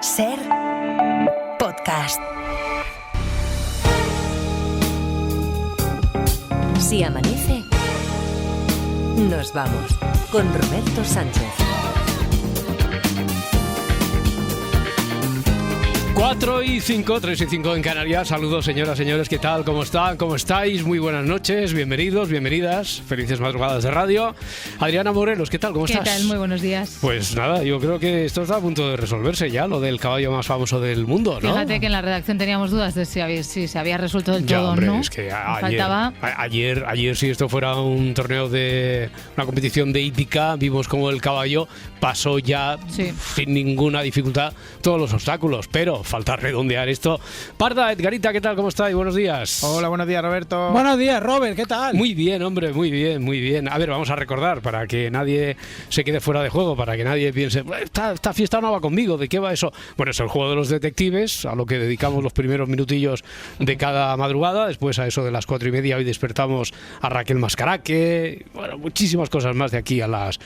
Ser podcast. Si amanece, nos vamos con Roberto Sánchez. 4 y 5, 3 y 5 en Canarias. Saludos, señoras, señores, ¿qué tal? ¿Cómo están? ¿Cómo estáis? Muy buenas noches, bienvenidos, bienvenidas. Felices madrugadas de radio. Adriana Morelos, ¿qué tal? ¿Cómo estás? ¿Qué tal? Muy buenos días. Pues nada, yo creo que esto está a punto de resolverse ya, lo del caballo más famoso del mundo, ¿no? Fíjate que en la redacción teníamos dudas de si se había resuelto del todo, hombre, ¿no? Es que ayer, si esto fuera un torneo de una competición de hípica, vimos como el caballo pasó ya sin ninguna dificultad todos los obstáculos, pero falta redondear esto. Parda, Edgarita, ¿qué tal? ¿Cómo estáis? Buenos días. Hola, buenos días, Roberto. Buenos días, Robert, ¿qué tal? Muy bien, hombre, muy bien, muy bien. A ver, vamos a recordar, para que nadie se quede fuera de juego, para que nadie piense, esta fiesta no va conmigo, ¿de qué va eso? Bueno, es el juego de los detectives, a lo que dedicamos los primeros minutillos de cada madrugada. Después, a eso de las 4:30, hoy despertamos a Raquel Mascaraque. Bueno, muchísimas cosas más de aquí a las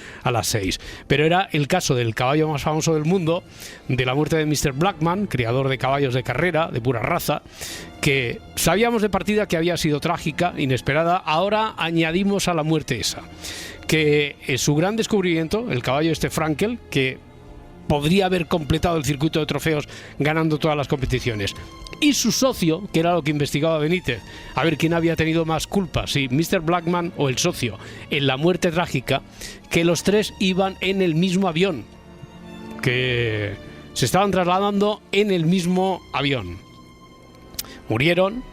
6. Pero era el caso del caballo más famoso del mundo, de la muerte de Mr. Blackman, criador de caballos de carrera, de pura raza, que sabíamos de partida que había sido trágica, inesperada. Ahora añadimos a la muerte esa, que es su gran descubrimiento, el caballo Frankel, que podría haber completado el circuito de trofeos ganando todas las competiciones. Y su socio, que era lo que investigaba Benítez, a ver quién había tenido más culpa, si Mr. Blackman o el socio, en la muerte trágica, que los tres iban en el mismo avión, que se estaban trasladando en el mismo avión. Murieron,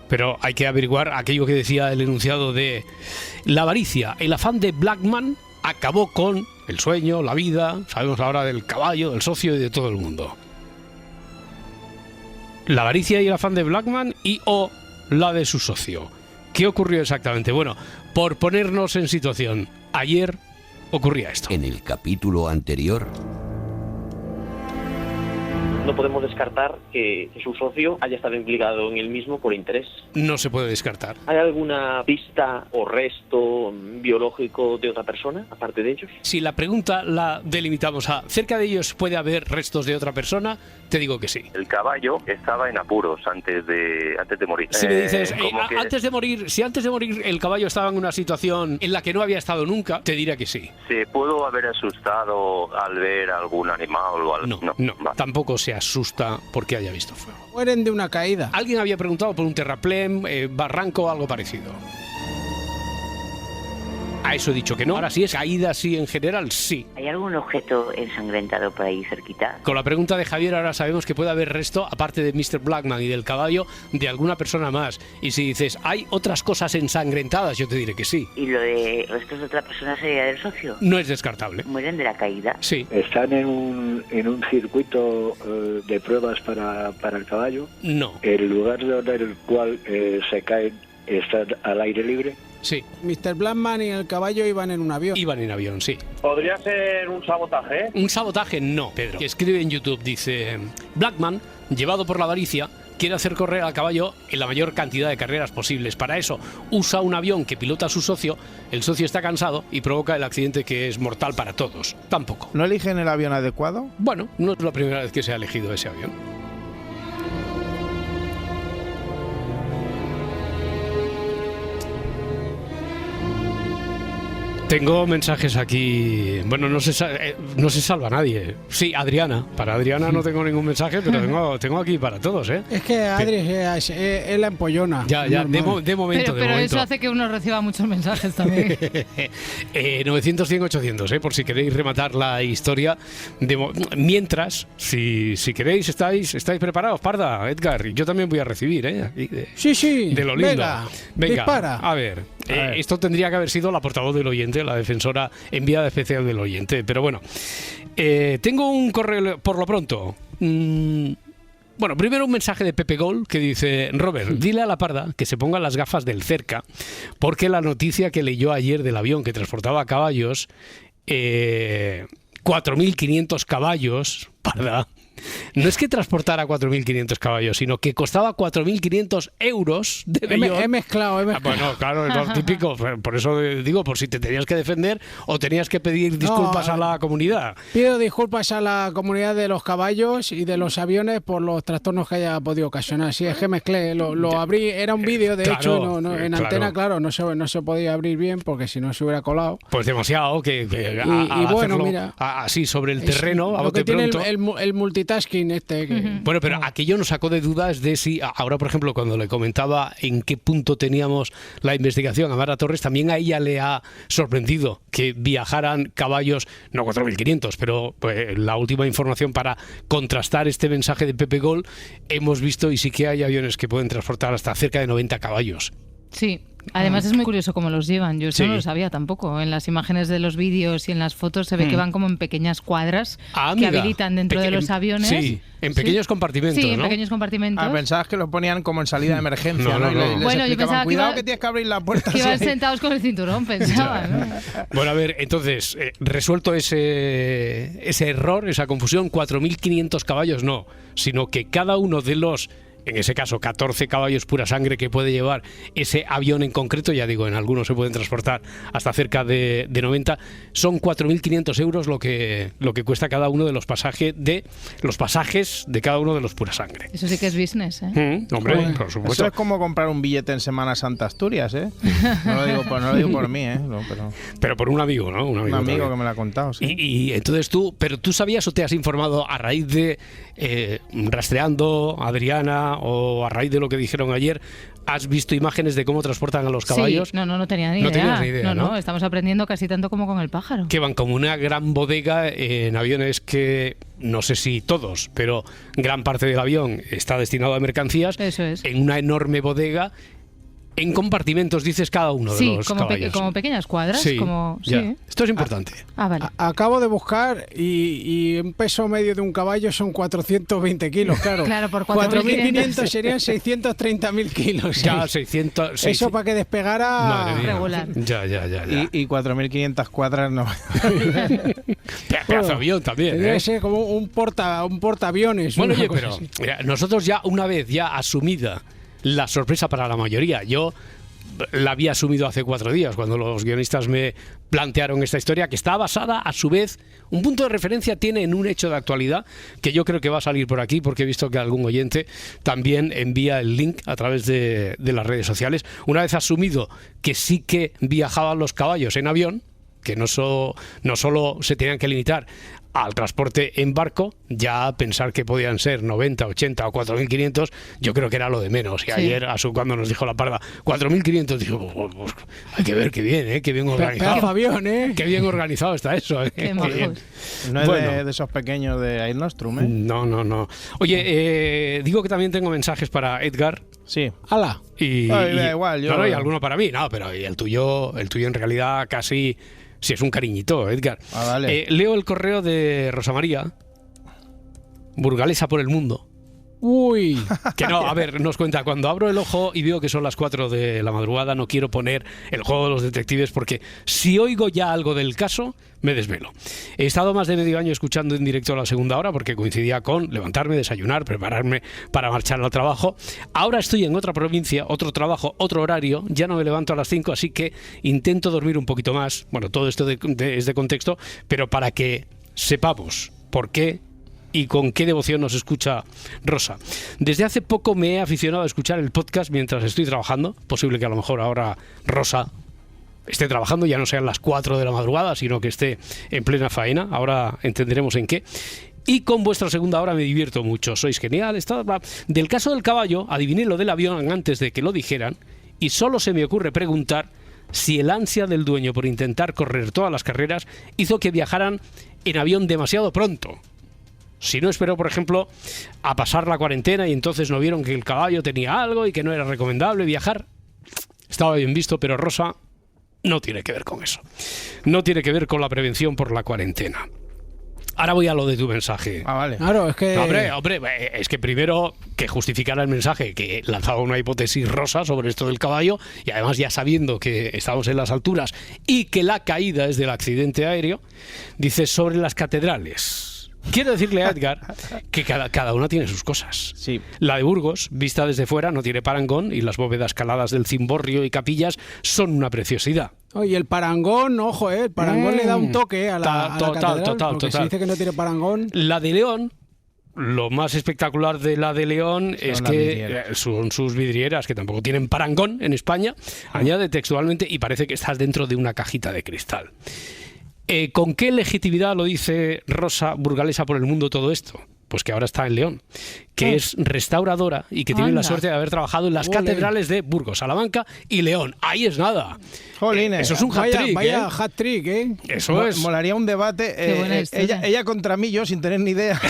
pero hay que averiguar aquello que decía el enunciado de la avaricia. El afán de Blackman acabó con el sueño, la vida, sabemos ahora del caballo, del socio y de todo el mundo. La avaricia y el afán de Blackman o la de su socio. ¿Qué ocurrió exactamente? Bueno, por ponernos en situación, ayer ocurría esto. En el capítulo anterior... No podemos descartar que su socio haya estado implicado en el mismo por interés. No se puede descartar. ¿Hay alguna pista o resto biológico de otra persona, aparte de ellos? Si la pregunta la delimitamos a ¿cerca de ellos puede haber restos de otra persona? Te digo que sí. El caballo estaba en apuros antes de morir. Si me dices, si antes de morir el caballo estaba en una situación en la que no había estado nunca, te diría que sí. ¿Se pudo haber asustado al ver algún animal o algo? No. Tampoco se asusta porque haya visto fuego. Mueren de una caída. Alguien había preguntado por un terraplén, barranco o algo parecido. A eso he dicho que no. Ahora sí, es caída, sí, en general, sí. ¿Hay algún objeto ensangrentado por ahí cerquita? Con la pregunta de Javier ahora sabemos que puede haber resto, aparte de Mr. Blackman y del caballo, de alguna persona más. Y si dices, ¿hay otras cosas ensangrentadas? Yo te diré que sí. ¿Y lo de restos de otra persona sería del socio? No es descartable. ¿Mueren de la caída? Sí. ¿Están en un circuito de pruebas para el caballo? No. ¿El lugar en el cual se caen está al aire libre? Sí. Mr. Blackman y el caballo iban en un avión. Iban en avión, sí. ¿Podría ser un sabotaje? Un sabotaje no, Pedro. Que escribe en YouTube, dice: Blackman, llevado por la avaricia, quiere hacer correr al caballo en la mayor cantidad de carreras posibles. Para eso usa un avión que pilota a su socio, el socio está cansado y provoca el accidente que es mortal para todos. Tampoco. ¿No eligen el avión adecuado? Bueno, no es la primera vez que se ha elegido ese avión. Tengo mensajes aquí. Bueno, no se salva nadie. Sí, Adriana. Para Adriana no tengo ningún mensaje, pero tengo aquí para todos, ¿eh? Es que Adri es la empollona. Ya, de momento. Pero eso hace que uno reciba muchos mensajes también. 900, 100, 800, por si queréis rematar la historia. Mientras, si queréis, estáis preparados, Parda, Edgar. Yo también voy a recibir, ¿eh? Sí. De lo lindo. Venga, dispara. A ver. Esto tendría que haber sido la portavoz del oyente, la defensora enviada especial del oyente. Pero bueno, tengo un correo por lo pronto. Bueno, primero un mensaje de Pepe Gol que dice: Robert, dile a la Parda que se ponga las gafas del cerca, porque la noticia que leyó ayer del avión que transportaba caballos, 4.500 caballos, Parda, no es que transportara 4.500 caballos, sino que costaba 4.500 euros de vellón. He mezclado. Bueno, claro, es lo típico. Por eso digo, por si te tenías que defender o tenías que pedir disculpas a la comunidad. Pido disculpas a la comunidad de los caballos y de los aviones por los trastornos que haya podido ocasionar. Sí, es que mezclé, lo abrí, era un vídeo, de hecho, en antena, claro, no se podía abrir bien porque si no se hubiera colado. Pues demasiado, que y bueno, mira, así sobre el terreno, a lo que tiene pronto. el multitasking este. Bueno, pero aquello nos sacó de dudas de si, ahora por ejemplo, cuando le comentaba en qué punto teníamos la investigación a Mara Torres, también a ella le ha sorprendido que viajaran caballos, no 4.500, pero pues, la última información para contrastar este mensaje de Pepe Gol, hemos visto y sí que hay aviones que pueden transportar hasta cerca de 90 caballos. Sí. Además es muy curioso cómo los llevan, yo eso no lo sabía tampoco. En las imágenes de los vídeos y en las fotos se ve que van como en pequeñas cuadras que habilitan dentro de los aviones. Sí, en pequeños compartimentos, Sí, en pequeños compartimentos. Pensabas que lo ponían como en salida de emergencia, ¿no? Y les bueno, yo pensaba cuidado que tienes que abrir la puerta. Que iban sentados con el cinturón, pensaba, ¿no? Bueno, a ver, entonces, resuelto ese error, esa confusión, 4.500 caballos no, sino que cada uno de los, en ese caso 14 caballos pura sangre que puede llevar ese avión en concreto, ya digo, en algunos se pueden transportar hasta cerca de 90, son 4.500 euros lo que cuesta cada uno de los pasajes de cada uno de los pura sangre. Eso sí que es business, ¿eh? Hombre, por supuesto. Eso es como comprar un billete en Semana Santa Asturias, ¿eh? No lo digo por mí, ¿eh? No, pero por un amigo, ¿no? Un amigo que me lo ha contado, sí. Y entonces tú sabías o te has informado a raíz de rastreando a Adriana o a raíz de lo que dijeron ayer, ¿has visto imágenes de cómo transportan a los caballos? Sí, no tenía ni idea. No tenías ni idea, ¿no? Estamos aprendiendo casi tanto como con el pájaro. Que van como una gran bodega en aviones que, no sé si todos, pero gran parte del avión está destinado a mercancías. Eso es. En una enorme bodega. En compartimentos, dices, cada uno de los caballos. Como pequeñas cuadras. Sí, sí. Esto es importante. Vale. Acabo de buscar y un peso medio de un caballo son 420 kilos, claro. Claro, por 4.500 serían 630.000 kilos. Ya, 600... Eso para que despegara regular. Ya. Y 4.500 cuadras no. Pedazo de avión también. Debe ser como un portaaviones. Bueno, oye, pero nosotros ya una vez asumida la sorpresa para la mayoría. Yo la había asumido hace 4 días cuando los guionistas me plantearon esta historia, que está basada, a su vez, un punto de referencia tiene en un hecho de actualidad que yo creo que va a salir por aquí, porque he visto que algún oyente también envía el link a través de las redes sociales. Una vez asumido que sí que viajaban los caballos en avión, que no solo se tenían que limitar al transporte en barco, ya pensar que podían ser 90, 80 o 4.500, yo creo que era lo de menos. Y ayer, cuando nos dijo la parda 4.500, digo, pues, hay que ver qué bien, qué bien organizado. Avión, Qué bien organizado está eso. Qué majos. No es de esos pequeños de Air Nostrum, ¿eh? No. Oye, digo que también tengo mensajes para Edgar. Sí. ¡Hala! Y da igual. No, y alguno para mí. No, pero el tuyo en realidad casi... Sí, es un cariñito, Edgar. Vale. Leo el correo de Rosa María, burgalesa por el mundo. Uy. Que no, a ver, nos cuenta, cuando abro el ojo y veo que son las 4 de la madrugada, no quiero poner el juego de los detectives porque si oigo ya algo del caso, me desvelo. He estado más de medio año escuchando en directo la segunda hora porque coincidía con levantarme, desayunar, prepararme para marchar al trabajo. Ahora estoy en otra provincia, otro trabajo, otro horario, ya no me levanto a las 5, así que intento dormir un poquito más. Bueno, todo esto es de contexto, pero para que sepamos por qué y con qué devoción nos escucha Rosa. Desde hace poco me he aficionado a escuchar el podcast mientras estoy trabajando. Posible que a lo mejor ahora Rosa esté trabajando, ya no sean las 4 de la madrugada, sino que esté en plena faena. Ahora entenderemos en qué. Y con vuestra segunda hora me divierto mucho. Sois geniales. Del caso del caballo, adiviné lo del avión antes de que lo dijeran y solo se me ocurre preguntar si el ansia del dueño por intentar correr todas las carreras hizo que viajaran en avión demasiado pronto. Si no esperó, por ejemplo, a pasar la cuarentena y entonces no vieron que el caballo tenía algo y que no era recomendable viajar. Estaba bien visto, pero Rosa no tiene que ver con eso. No tiene que ver con la prevención por la cuarentena. Ahora voy a lo de tu mensaje. Vale. Claro, es que... Hombre, es que primero que justificara el mensaje, que lanzaba una hipótesis Rosa sobre esto del caballo, y además ya sabiendo que estamos en las alturas y que la caída es del accidente aéreo, dice sobre las catedrales. quiero decirle a Edgar que cada una tiene sus cosas. Sí. La de Burgos, vista desde fuera, no tiene parangón y las bóvedas caladas del cimborrio y capillas son una preciosidad. Oye, el parangón, ojo, el parangón le da un toque a la catedral, porque se dice que no tiene parangón. La de León, lo más espectacular de la de León es que son sus vidrieras, que tampoco tienen parangón en España. Añade textualmente y parece que estás dentro de una cajita de cristal. ¿Con qué legitimidad lo dice Rosa Burgalesa por el mundo todo esto? Pues que ahora está en León, que es restauradora y que tiene la suerte de haber trabajado en las catedrales de Burgos, Salamanca y León. Ahí es nada. Jolines, eso es un hat-trick. Vaya hat-trick, ¿eh? Eso es. Molaría un debate. Ella contra mí, yo sin tener ni idea.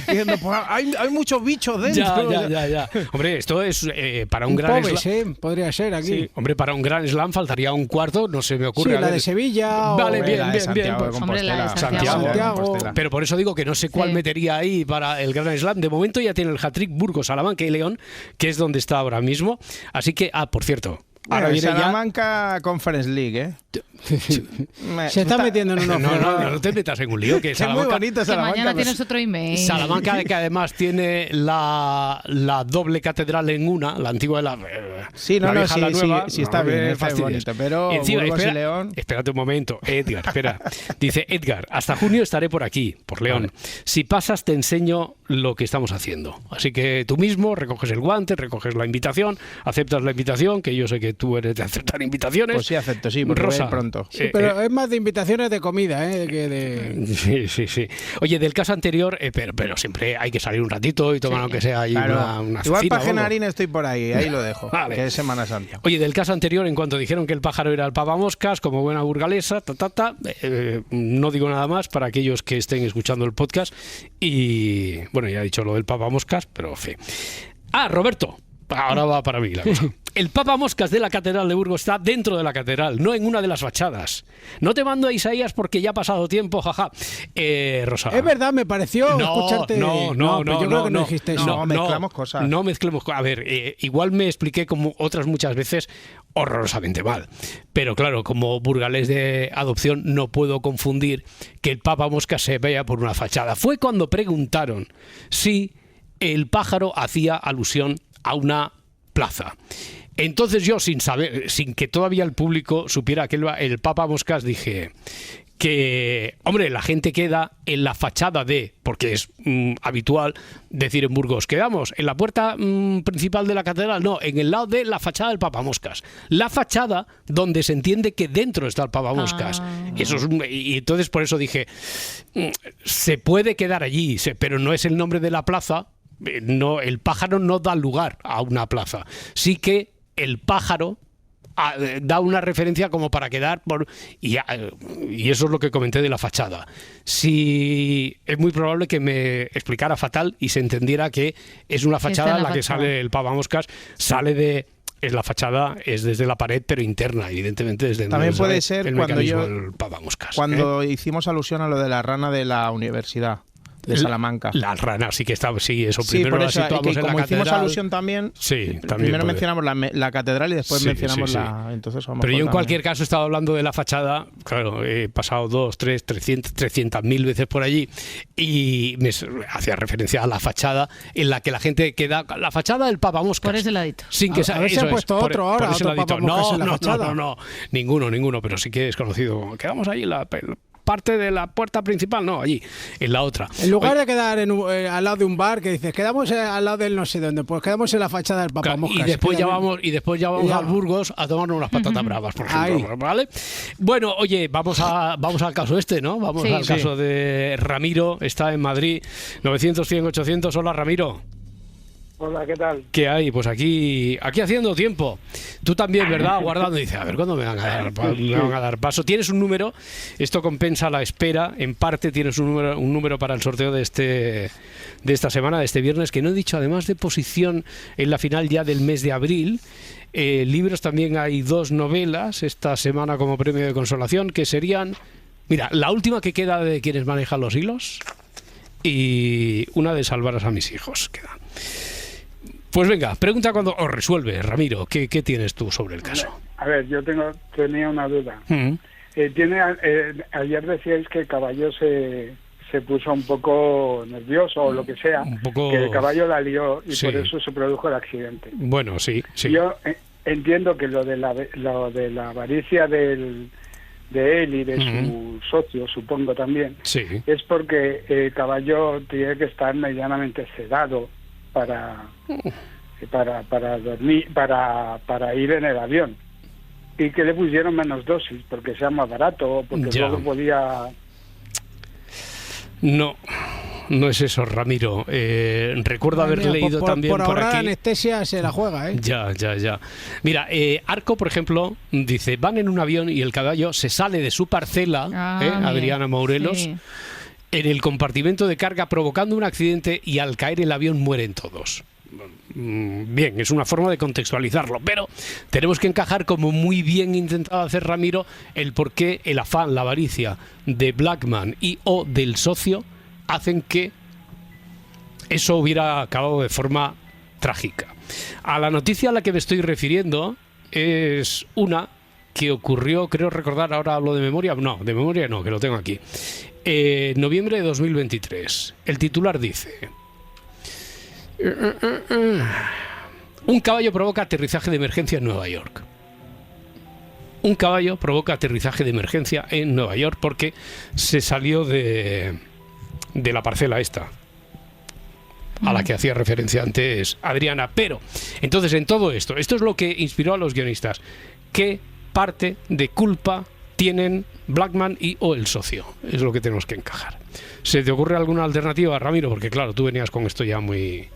Diciendo, pues, hay muchos bichos dentro. Ya. Hombre, esto es para un gran slam. Podría ser aquí. Sí. Hombre, para un gran slam faltaría un cuarto, no se me ocurre. Sí, la de Sevilla. Vale, bien. Hombre, la de Santiago. Pero por eso digo que no sé cuál metería ahí para el gran slam. De momento ya tiene el hat-trick Burgos, Salamanca y León, que es donde está ahora mismo. Así que, por cierto, ahora viene Salamanca Conference League, ¿eh? Se está metiendo en unos... No te metas en un lío. Que Salamanca, es muy bonito Salamanca. Que mañana tienes otro email. Salamanca, que además tiene la doble catedral en una, la antigua de la vieja, la nueva. Sí, está bien, está bonito. Pero encima, Burgos y León... Espérate un momento, Edgar, espera. Dice, Edgar, hasta junio estaré por aquí, por León. Vale. Si pasas te enseño lo que estamos haciendo. Así que tú mismo recoges el guante, recoges la invitación, aceptas la invitación, que yo sé que tú eres de aceptar invitaciones. Pues sí, acepto, sí, porque Rosa, voy pronto. Sí, pero es más de invitaciones de comida, que de... Sí. Oye, del caso anterior, pero siempre hay que salir un ratito y tomar aunque sea ahí una igual para Genarín estoy por ahí lo dejo, vale. Que es Semana Santa. Oye, del caso anterior, en cuanto dijeron que el pájaro era el papamoscas, como buena burgalesa, no digo nada más para aquellos que estén escuchando el podcast y, bueno, ya he dicho lo del papamoscas, pero fe. Roberto, ahora va para mí la cosa. El papamoscas de la Catedral de Burgos está dentro de la catedral, no en una de las fachadas. No te mando a Isaías porque ya ha pasado tiempo, jaja. Rosa. Es verdad, me pareció escucharte... No, yo creo que no dijiste eso. No, mezclamos cosas. No mezclemos cosas. A ver, igual me expliqué como otras muchas veces horrorosamente mal. Pero claro, como burgalés de adopción no puedo confundir que el papamoscas se vea por una fachada. Fue cuando preguntaron si el pájaro hacía alusión a una plaza. Entonces yo, sin que todavía el público supiera que el papamoscas, dije que, hombre, la gente queda en la fachada porque es habitual decir en Burgos, quedamos en la puerta principal de la catedral, no, en el lado de la fachada del papamoscas. La fachada donde se entiende que dentro está el papamoscas. Eso es y entonces por eso dije, se puede quedar allí, pero no es el nombre de la plaza. No, el pájaro no da lugar a una plaza. Sí que el pájaro da una referencia como para quedar y eso es lo que comenté de la fachada. Sí, es muy probable que me explicara fatal y se entendiera que es una fachada en la que sale el papamoscas, la fachada es desde la pared, pero interna, evidentemente desde también puede ser el cuando el papamoscas. Cuando hicimos alusión a lo de la rana de la universidad de Salamanca. La rana, sí que estaba, eso sí, primero la situamos en la como catedral. Hicimos alusión también, primero mencionamos la catedral y después mencionamos la... Entonces, pero yo en cualquier caso estaba hablando de la fachada, claro, he pasado 300.000 veces por allí y me hacía referencia a la fachada en la que la gente queda, la fachada del papamoscas. Por ese ladito. Sin que se ha puesto otro ahora, otro papamoscas en la fachada. No, ninguno, pero sí que es conocido. Quedamos ahí en la parte de la puerta principal, no, allí, en la otra. En lugar de quedar al lado de un bar que dices, quedamos al lado del no sé dónde, pues quedamos en la fachada del papamoscas. Y después ya vamos al Burgos a tomarnos unas patatas bravas, por ejemplo, ¿vale? Bueno, oye, vamos al caso ¿no? Vamos al caso de Ramiro, está en Madrid, 900, 100, 800. Hola, Ramiro. Hola, ¿qué tal? ¿Qué hay? Pues aquí haciendo tiempo. Tú también, ¿verdad? Guardando. Dice, a ver, ¿cuándo me van a dar paso? Tienes un número, esto compensa la espera. En parte tienes un número para el sorteo de esta semana, de este viernes, que no he dicho, además de posición en la final ya del mes de abril. Libros también hay 2 novelas esta semana como premio de consolación, que serían, mira, la última que queda de Quienes manejan los hilos y una de Salvarás a mis hijos queda. Pues venga, pregunta cuando os resuelve, Ramiro. ¿Qué tienes tú sobre el caso? A ver, yo tenía una duda. Ayer decíais que Caballó se se puso un poco nervioso o lo que sea, que el caballo la lió y por eso se produjo el accidente. Bueno, sí. Yo entiendo que lo de la avaricia de él y de su socio, supongo también, es porque el caballo tiene que estar medianamente sedado para dormir, para ir en el avión, y que le pusieron menos dosis porque sea más barato, porque luego podía... No es eso, Ramiro. Recuerdo haber leído también por por aquí. Anestesia se la juega, ¿eh? Ya. Mira, Arco, por ejemplo, dice: van en un avión y el caballo se sale de su parcela, Adriana Morelos, en el compartimento de carga, provocando un accidente, y al caer el avión mueren todos. Bien, es una forma de contextualizarlo, pero tenemos que encajar, como muy bien intentado hacer Ramiro, el por qué el afán, la avaricia de Blackman y o del socio hacen que eso hubiera acabado de forma trágica. A la noticia a la que me estoy refiriendo es una que ocurrió, creo recordar, ahora hablo de memoria, no, que lo tengo aquí, noviembre de 2023. El titular dice: un caballo provoca aterrizaje de emergencia en Nueva York. Un caballo provoca aterrizaje de emergencia en Nueva York porque se salió de la parcela esta a la que hacía referencia antes Adriana. Pero, entonces, en todo esto es lo que inspiró a los guionistas. ¿Qué parte de culpa tienen Blackman y o el socio? Es lo que tenemos que encajar. ¿Se te ocurre alguna alternativa, Ramiro? Porque claro, tú venías con esto ya muy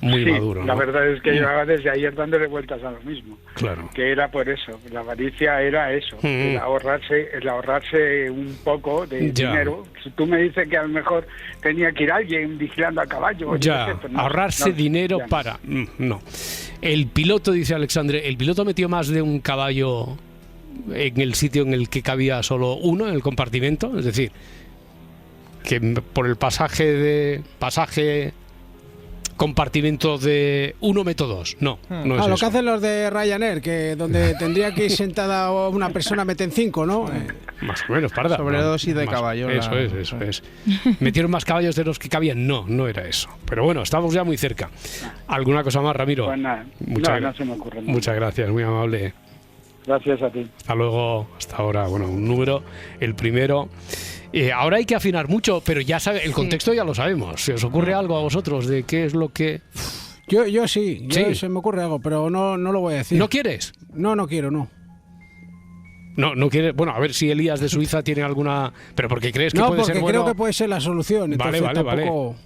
maduro, ¿no? La verdad es que llevaba desde ayer dándole vueltas a lo mismo. Claro. Que era por eso. La avaricia era eso. El ahorrarse un poco de dinero. Si tú me dices que a lo mejor tenía que ir alguien vigilando al caballo. Ahorrarse dinero para... No. El piloto, dice Alexandre, el piloto metió más de un caballo en el sitio en el que cabía solo uno, en el compartimento. Es decir, que por el pasaje compartimento de uno meto dos. No es lo eso. Que hacen los de Ryanair, que donde tendría que ir sentada una persona meten 5, ¿no? Más o menos, parda. Sobredosis de caballo. Eso es. ¿Metieron más caballos de los que cabían? No era eso. Pero bueno, estamos ya muy cerca. ¿Alguna cosa más, Ramiro? Pues nada, no se me ocurre nada. Muchas gracias, muy amable. Gracias a ti. Hasta luego, hasta ahora. Bueno, un número, el primero. Ahora hay que afinar mucho, pero ya sabe, el contexto ya lo sabemos. ¿Se os ocurre algo a vosotros de qué es lo que...? Yo sí, se me ocurre algo, pero no lo voy a decir. ¿No quieres? No quiero, no. No quieres. Bueno, a ver si Elías de Suiza tiene alguna... Pero porque crees que puede ser bueno... No, porque creo que puede ser la solución. Entonces tampoco...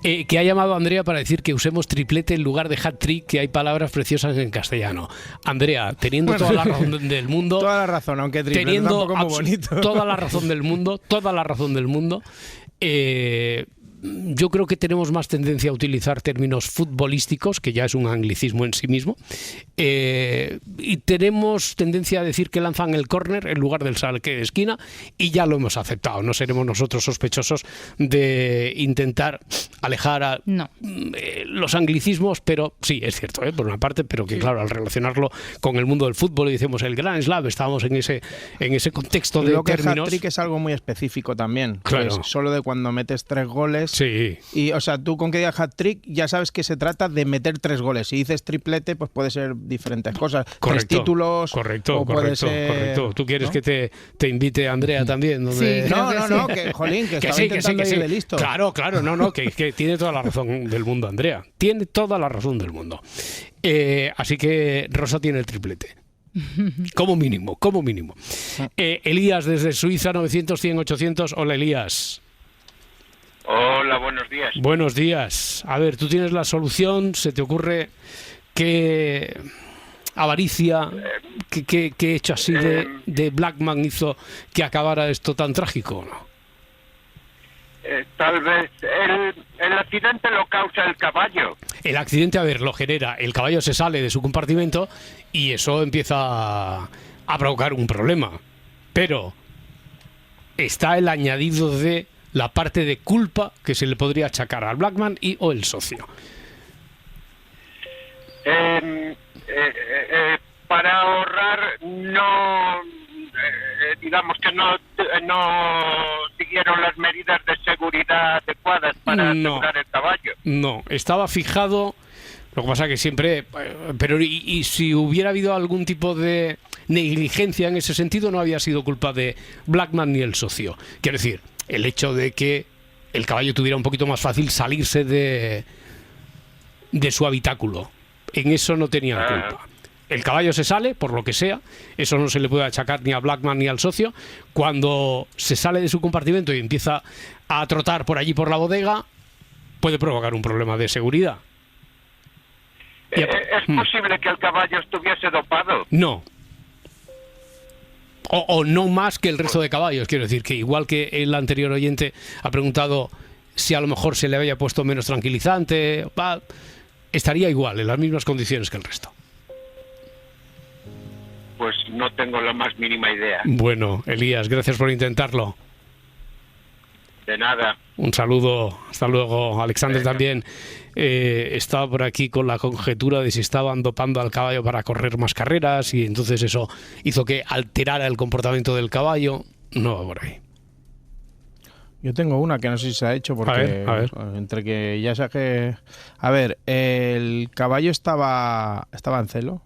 que ha llamado Andrea para decir que usemos triplete en lugar de hat-trick, que hay palabras preciosas en castellano. Andrea, teniendo toda la razón del mundo... Toda la razón, aunque triplete tampoco es muy bonito. Toda la razón del mundo. Yo creo que tenemos más tendencia a utilizar términos futbolísticos, que ya es un anglicismo en sí mismo, y tenemos tendencia a decir que lanzan el córner en lugar del saque de esquina, y ya lo hemos aceptado. No seremos nosotros sospechosos de intentar alejar a los anglicismos, pero sí, es cierto, por una parte, pero que claro, al relacionarlo con el mundo del fútbol y decimos el Grand Slam, estábamos en ese contexto de términos. El hat-trick es algo muy específico también. Claro. Es solo de cuando metes 3 goles. Sí. Y, o sea, tú con que digas hat-trick ya sabes que se trata de meter 3 goles. Si dices triplete, pues puede ser diferentes cosas. Correcto, 3 títulos. Correcto. ¿Tú quieres que te invite Andrea también? Donde... Sí, no, que jolín, que estaba intentando ir de listo. Claro, que tiene toda la razón del mundo, Andrea. Tiene toda la razón del mundo. Así que Rosa tiene el triplete. Como mínimo. Elías desde Suiza, 900, 100, 800. Hola, Elías. Hola, buenos días. Buenos días. A ver, tú tienes la solución. ¿Se te ocurre qué avaricia, qué hecho así de Blackman hizo que acabara esto tan trágico, ¿no? Tal vez el accidente lo causa el caballo. El accidente, a ver, lo genera. El caballo se sale de su compartimento y eso empieza a provocar un problema. Pero está el añadido de la parte de culpa que se le podría achacar al Blackman y o el socio. Para ahorrar, digamos que no siguieron las medidas de seguridad adecuadas para asegurar el caballo. No, estaba fijado. Lo que pasa que siempre... Pero y si hubiera habido algún tipo de negligencia en ese sentido, no había sido culpa de Blackman ni el socio. Quiero decir, el hecho de que el caballo tuviera un poquito más fácil salirse de su habitáculo. En eso no tenían culpa. El caballo se sale, por lo que sea, eso no se le puede achacar ni a Blackman ni al socio. Cuando se sale de su compartimento y empieza a trotar por allí por la bodega, puede provocar un problema de seguridad. ¿Es posible que el caballo estuviese dopado? No. O no más que el resto de caballos. Quiero decir que igual que el anterior oyente ha preguntado si a lo mejor se le había puesto menos tranquilizante, estaría igual, en las mismas condiciones que el resto. Pues no tengo la más mínima idea. Bueno, Elías, gracias por intentarlo. De nada. Un saludo, hasta luego. Alexander también estaba por aquí con la conjetura de si estaban dopando al caballo para correr más carreras y entonces eso hizo que alterara el comportamiento del caballo. No va por ahí. Yo tengo una que no sé si se ha hecho porque a ver. Entre que ya saqué... A ver, el caballo estaba en celo.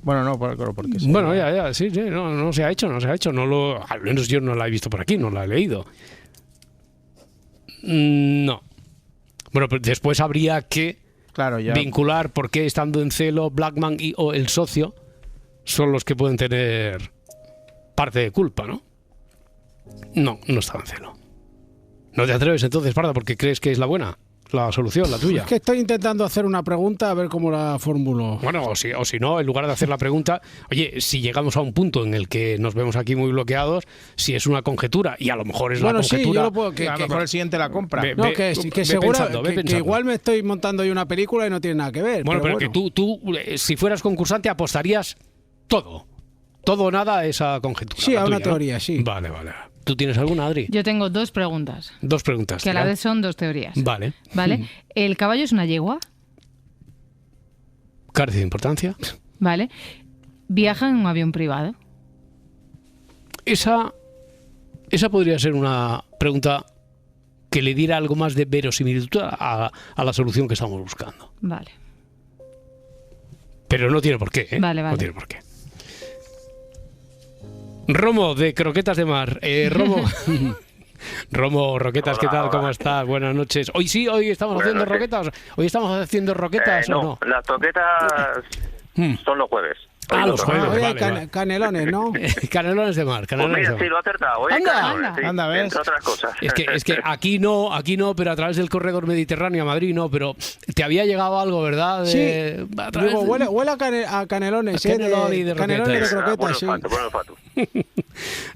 Bueno, no, porque sí. Bueno, ya, sí, no se ha hecho. Al menos yo no la he visto por aquí, no la he leído. No. Bueno, pero después habría que vincular por qué estando en celo Blackman o el socio son los que pueden tener parte de culpa, ¿no? No estaba en celo. ¿No te atreves entonces, Parda, porque crees que es la buena? La solución, la tuya. Es que estoy intentando hacer una pregunta a ver cómo la formulo. Bueno, o si no, en lugar de hacer la pregunta, oye, si llegamos a un punto en el que nos vemos aquí muy bloqueados, si es una conjetura y a lo mejor es la conjetura... Sí, yo lo puedo, a lo mejor el siguiente la compra. Que seguro que igual me estoy montando yo una película y no tiene nada que ver. Bueno, pero que tú, si fueras concursante, apostarías todo o nada a esa conjetura. Sí, a una tuya, teoría, ¿no? Sí. Vale. ¿Tú tienes alguna, Adri? Yo tengo dos preguntas. Dos preguntas. Que a la vez son dos teorías. Vale. ¿El caballo es una yegua? Carece de importancia. Vale. ¿Viaja en un avión privado? Esa podría ser una pregunta que le diera algo más de verosimilitud a la solución que estamos buscando. Vale. Pero no tiene por qué, ¿eh? Vale. No tiene por qué. Romo, de Croquetas de Mar. Romo, Roquetas, ¿qué tal? ¿Cómo estás? Buenas noches. Hoy estamos haciendo roquetas. ¿Hoy estamos haciendo roquetas o no? Las roquetas son los jueves. Los jueves, vale. Canelones, ¿no? Canelones de mar. Pues mira, sí, lo he acertado. Anda, ¿ves? Entre otras cosas. Es que aquí no, pero a través del corredor mediterráneo a Madrid no, pero te había llegado algo, ¿verdad? Sí. Digo, huele a canelones, canelones de croquetas, sí. Bueno, olfato.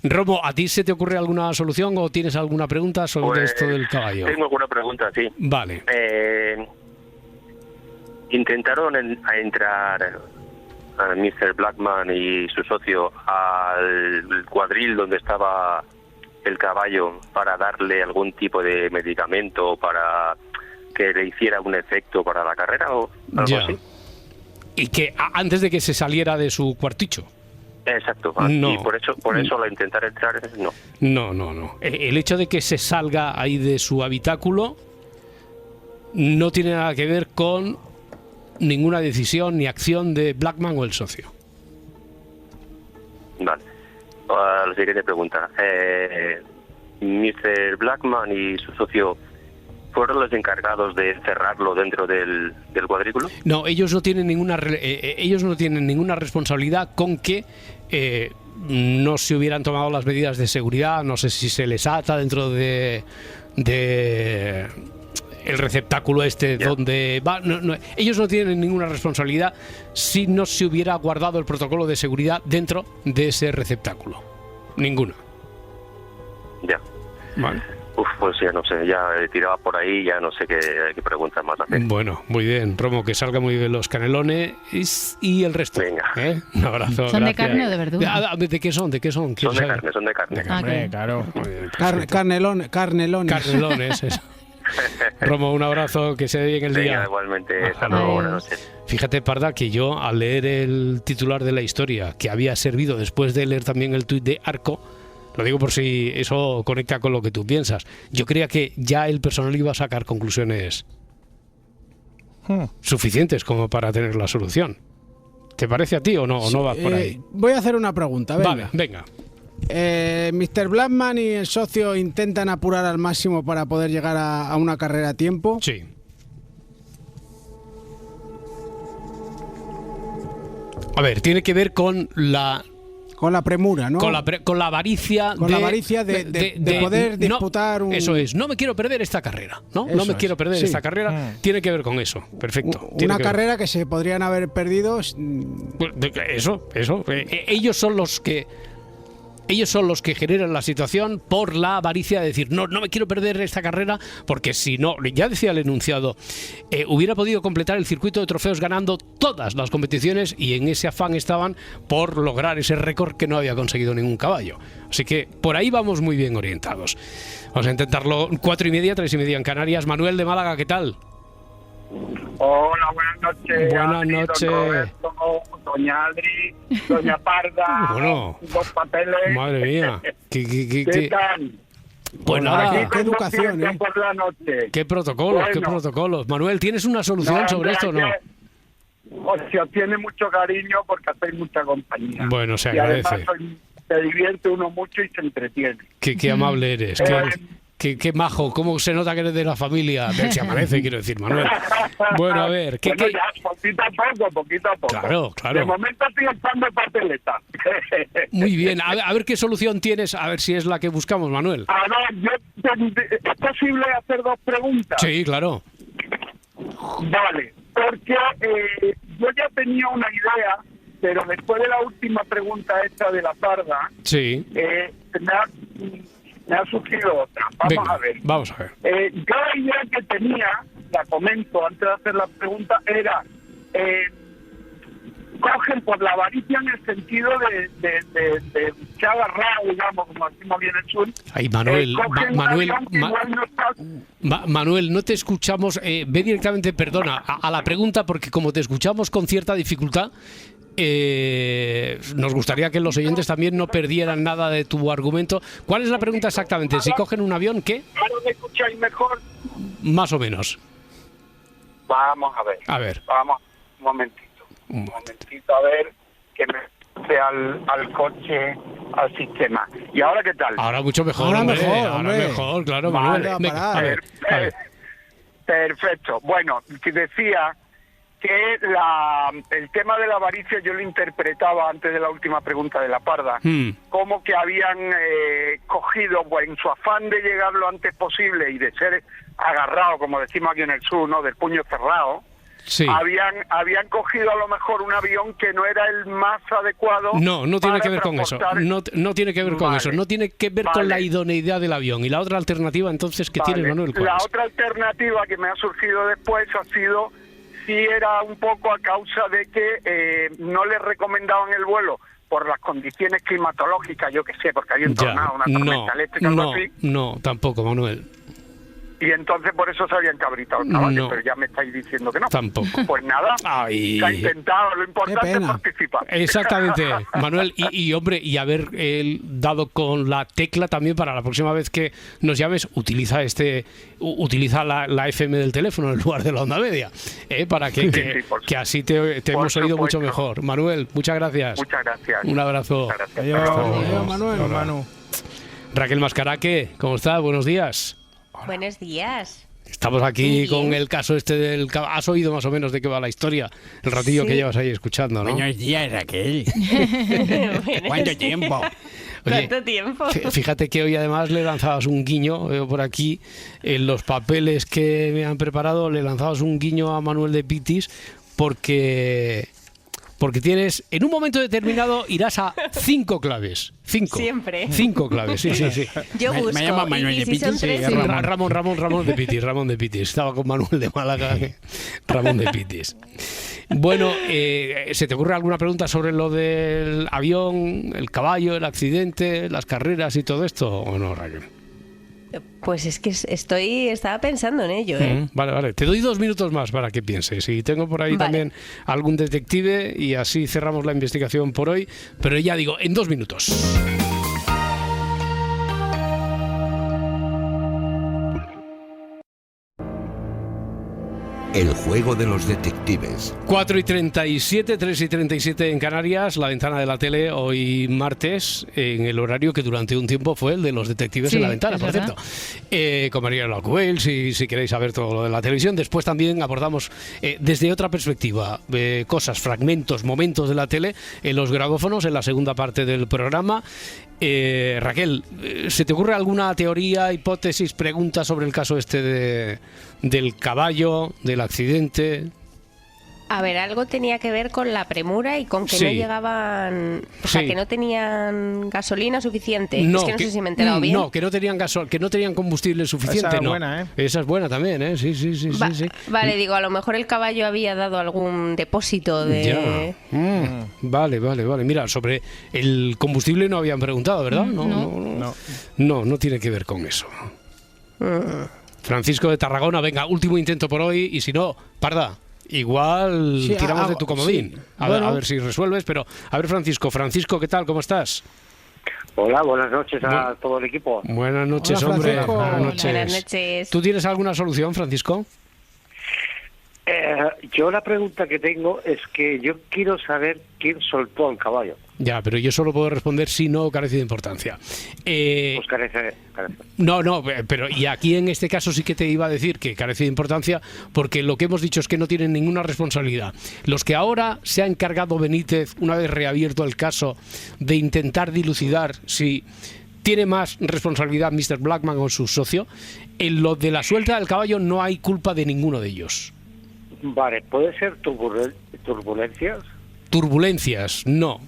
Romo, ¿a ti se te ocurre alguna solución o tienes alguna pregunta sobre esto del caballo? Tengo alguna pregunta, sí. Vale. Intentaron entrar a Mr. Blackman y su socio al cuadril donde estaba el caballo para darle algún tipo de medicamento para que le hiciera un efecto para la carrera o algo así. Y que antes de que se saliera de su cuarticho. Exacto. No. Y por eso la intentar entrar no. No. El hecho de que se salga ahí de su habitáculo no tiene nada que ver con ninguna decisión ni acción de Blackman o el socio. Vale. La siguiente pregunta. ¿Mr. Blackman y su socio fueron los encargados de cerrarlo dentro del cuadrículo? No, ellos no tienen ninguna responsabilidad con que no se hubieran tomado las medidas de seguridad. No sé si se les ata dentro de el receptáculo donde va. No, ellos no tienen ninguna responsabilidad si no se hubiera guardado el protocolo de seguridad dentro de ese receptáculo. Ninguna. Ya. Vale. Pues ya no sé, ya tiraba por ahí, ya no sé qué preguntas más hacer. Bueno, muy bien, Romo, que salga muy bien los canelones y el resto. Venga. Un abrazo. ¿Son gracias. de carne o de verdura? ¿De qué son? Son de carne. Claro. Carnelones. Carnelones, eso. Romo, un abrazo, que se dé bien el día. Igualmente, hasta luego, buenas noches. Fíjate, Parda, que yo al leer el titular de la historia, que había servido después de leer también el tuit de Arco, lo digo por si eso conecta con lo que tú piensas, yo creía que ya el personal iba a sacar conclusiones suficientes como para tener la solución. ¿Te parece a ti o no? ¿O no vas por ahí? Voy a hacer una pregunta. Venga. Vale, venga. Mr. Blackman y el socio intentan apurar al máximo para poder llegar a una carrera a tiempo. Sí. A ver, tiene que ver con la premura, ¿no? Con la avaricia. Con la avaricia de poder disputar un... Eso es, no me quiero perder esta carrera, ¿no? Eso no me quiero perder esta carrera. Tiene que ver con eso, perfecto. Una carrera que se podrían haber perdido... Eso. Ellos son los que generan la situación por la avaricia de decir, no me quiero perder esta carrera, porque si no, ya decía el enunciado, hubiera podido completar el circuito de trofeos ganando todas las competiciones, y en ese afán estaban por lograr ese récord que no había conseguido ningún caballo. Así que por ahí vamos muy bien orientados. Vamos a intentarlo. 4:30, 3:30 en Canarias. Manuel de Málaga, ¿qué tal? Hola, buenas noches. Buenas noches. Don Roberto, doña Adri, doña Parda. Bueno, dos papeles. Madre mía. ¿Qué tal? Pues nada. Qué educación, por la noche. Qué protocolos, qué protocolos. Manuel, ¿tienes una solución sobre esto o no? Os tiene mucho cariño porque hacéis mucha compañía. Bueno, se agradece. Y además se divierte uno mucho y se entretiene. Qué amable eres. Qué majo, cómo se nota que eres de la familia. Se amanece, quiero decir, Manuel. Bueno, a ver, ya, poquito a poco. Claro. De momento estoy echando papeleta. Muy bien, a ver qué solución tienes, a ver si es la que buscamos, Manuel. A ver, ¿es posible hacer dos preguntas? Sí, claro. Vale, porque yo ya tenía una idea, pero después de la última pregunta esta de la Parda, sí. Me ha surgido otra. Vamos a ver. Yo la idea que tenía, la comento antes de hacer la pregunta, era cogen por la avaricia en el sentido de se ha agarrado, digamos, como decimos bien en el sur. Ay, Manuel, Manuel, no te escuchamos. Ve directamente, perdona, a la pregunta, porque como te escuchamos con cierta dificultad, nos gustaría que los oyentes también no perdieran nada de tu argumento. ¿Cuál es la pregunta exactamente? Si cogen un avión, ¿qué? ¿Ahora me escucháis mejor? Más o menos. Vamos a ver. Vamos, un momentito, a ver que me pase al coche, al sistema. ¿Y ahora qué tal? Ahora mucho mejor, ahora mejor, claro, vale, Manuel. A ver. Perfecto. Bueno, decía que el tema de la avaricia yo lo interpretaba antes de la última pregunta de la Parda, como que habían cogido, pues, en su afán de llegar lo antes posible y de ser agarrado, como decimos aquí en el sur, ¿no?, del puño cerrado, sí. habían cogido a lo mejor un avión que no era el más adecuado. No tiene que ver con eso. No tiene que ver con eso. No tiene que ver con la idoneidad del avión. Y la otra alternativa, entonces, ¿qué tienes, Manuel? La otra alternativa que me ha surgido después ha sido si era un poco a causa de que no le recomendaban el vuelo por las condiciones climatológicas, yo que sé, porque había un tornado, una tormenta eléctrica, algo así. No, tampoco, Manuel. Y entonces por eso se habían cabritado el caballo, pero ya me estáis diciendo que no. Tampoco. Pues nada, se ha intentado, lo importante es participar. Exactamente, Manuel, y hombre, y haber dado con la tecla también para la próxima vez que nos llames, utiliza la FM del teléfono en lugar de la onda media, para que así te hemos oído mucho mejor. Manuel, muchas gracias. Muchas gracias. Un abrazo. Adiós, Manuel. Manu. Raquel Mascaraque, ¿cómo estás? Buenos días. Buenos días. Estamos aquí con el caso este del... ¿Has oído más o menos de qué va la historia? El ratillo que llevas ahí escuchando, ¿no? Buenos días, Raquel. ¿Cuánto tiempo? Oye, ¿cuánto tiempo? Fíjate que hoy además le lanzabas un guiño, veo por aquí, en los papeles que me han preparado, le lanzabas un guiño a Manuel de Pitis porque tienes, en un momento determinado, irás a 5 claves. 5. Siempre. 5 claves, sí. Yo busco. Me llama Manuel de Pitis. Ramón de Pitis. Estaba con Manuel de Málaga. Ramón de Pitis. Bueno, ¿se te ocurre alguna pregunta sobre lo del avión, el caballo, el accidente, las carreras y todo esto? ¿O no, Raquel? Pues es que estaba pensando en ello, ¿eh? Vale. Te doy 2 minutos más para que pienses. Y tengo por ahí también algún detective y así cerramos la investigación por hoy. Pero ya digo, en 2 minutos. El juego de los detectives. 4:37, 3:37 en Canarias, la ventana de la tele, hoy martes, en el horario que durante un tiempo fue el de los detectives en la ventana, por cierto. Con María Lacuel, si queréis saber todo lo de la televisión. Después también abordamos desde otra perspectiva cosas, fragmentos, momentos de la tele en los grabófonos, en la segunda parte del programa. Raquel, ¿se te ocurre alguna teoría, hipótesis, pregunta sobre el caso del caballo, del accidente? A ver, algo tenía que ver con la premura y con que no llegaban, o sea, que no tenían gasolina suficiente. No, es que no sé si me he enterado bien. No, que no tenían combustible suficiente. Esa es buena, ¿eh? Esa es buena también, ¿eh? Sí. Vale, digo, a lo mejor el caballo había dado algún depósito de... Vale. Mira, sobre el combustible no habían preguntado, ¿verdad? No tiene que ver con eso. Francisco de Tarragona, venga, último intento por hoy, y si no, Parda, igual tiramos de tu comodín. Sí. A ver si resuelves, pero a ver, Francisco, ¿qué tal? ¿Cómo estás? Hola, buenas noches a todo el equipo. Buenas noches, hombre. Buenas noches. ¿Tú tienes alguna solución, Francisco? Yo la pregunta que tengo es que yo quiero saber quién soltó al caballo. Ya, pero yo solo puedo responder si no carece de importancia. Pues carece. No, pero y aquí en este caso sí que te iba a decir que carece de importancia, porque lo que hemos dicho es que no tienen ninguna responsabilidad. Los que ahora se ha encargado Benítez, una vez reabierto el caso, de intentar dilucidar si tiene más responsabilidad Mr. Blackman o su socio, en lo de la suelta del caballo no hay culpa de ninguno de ellos. Vale, ¿puede ser turbulencias? Turbulencias, no.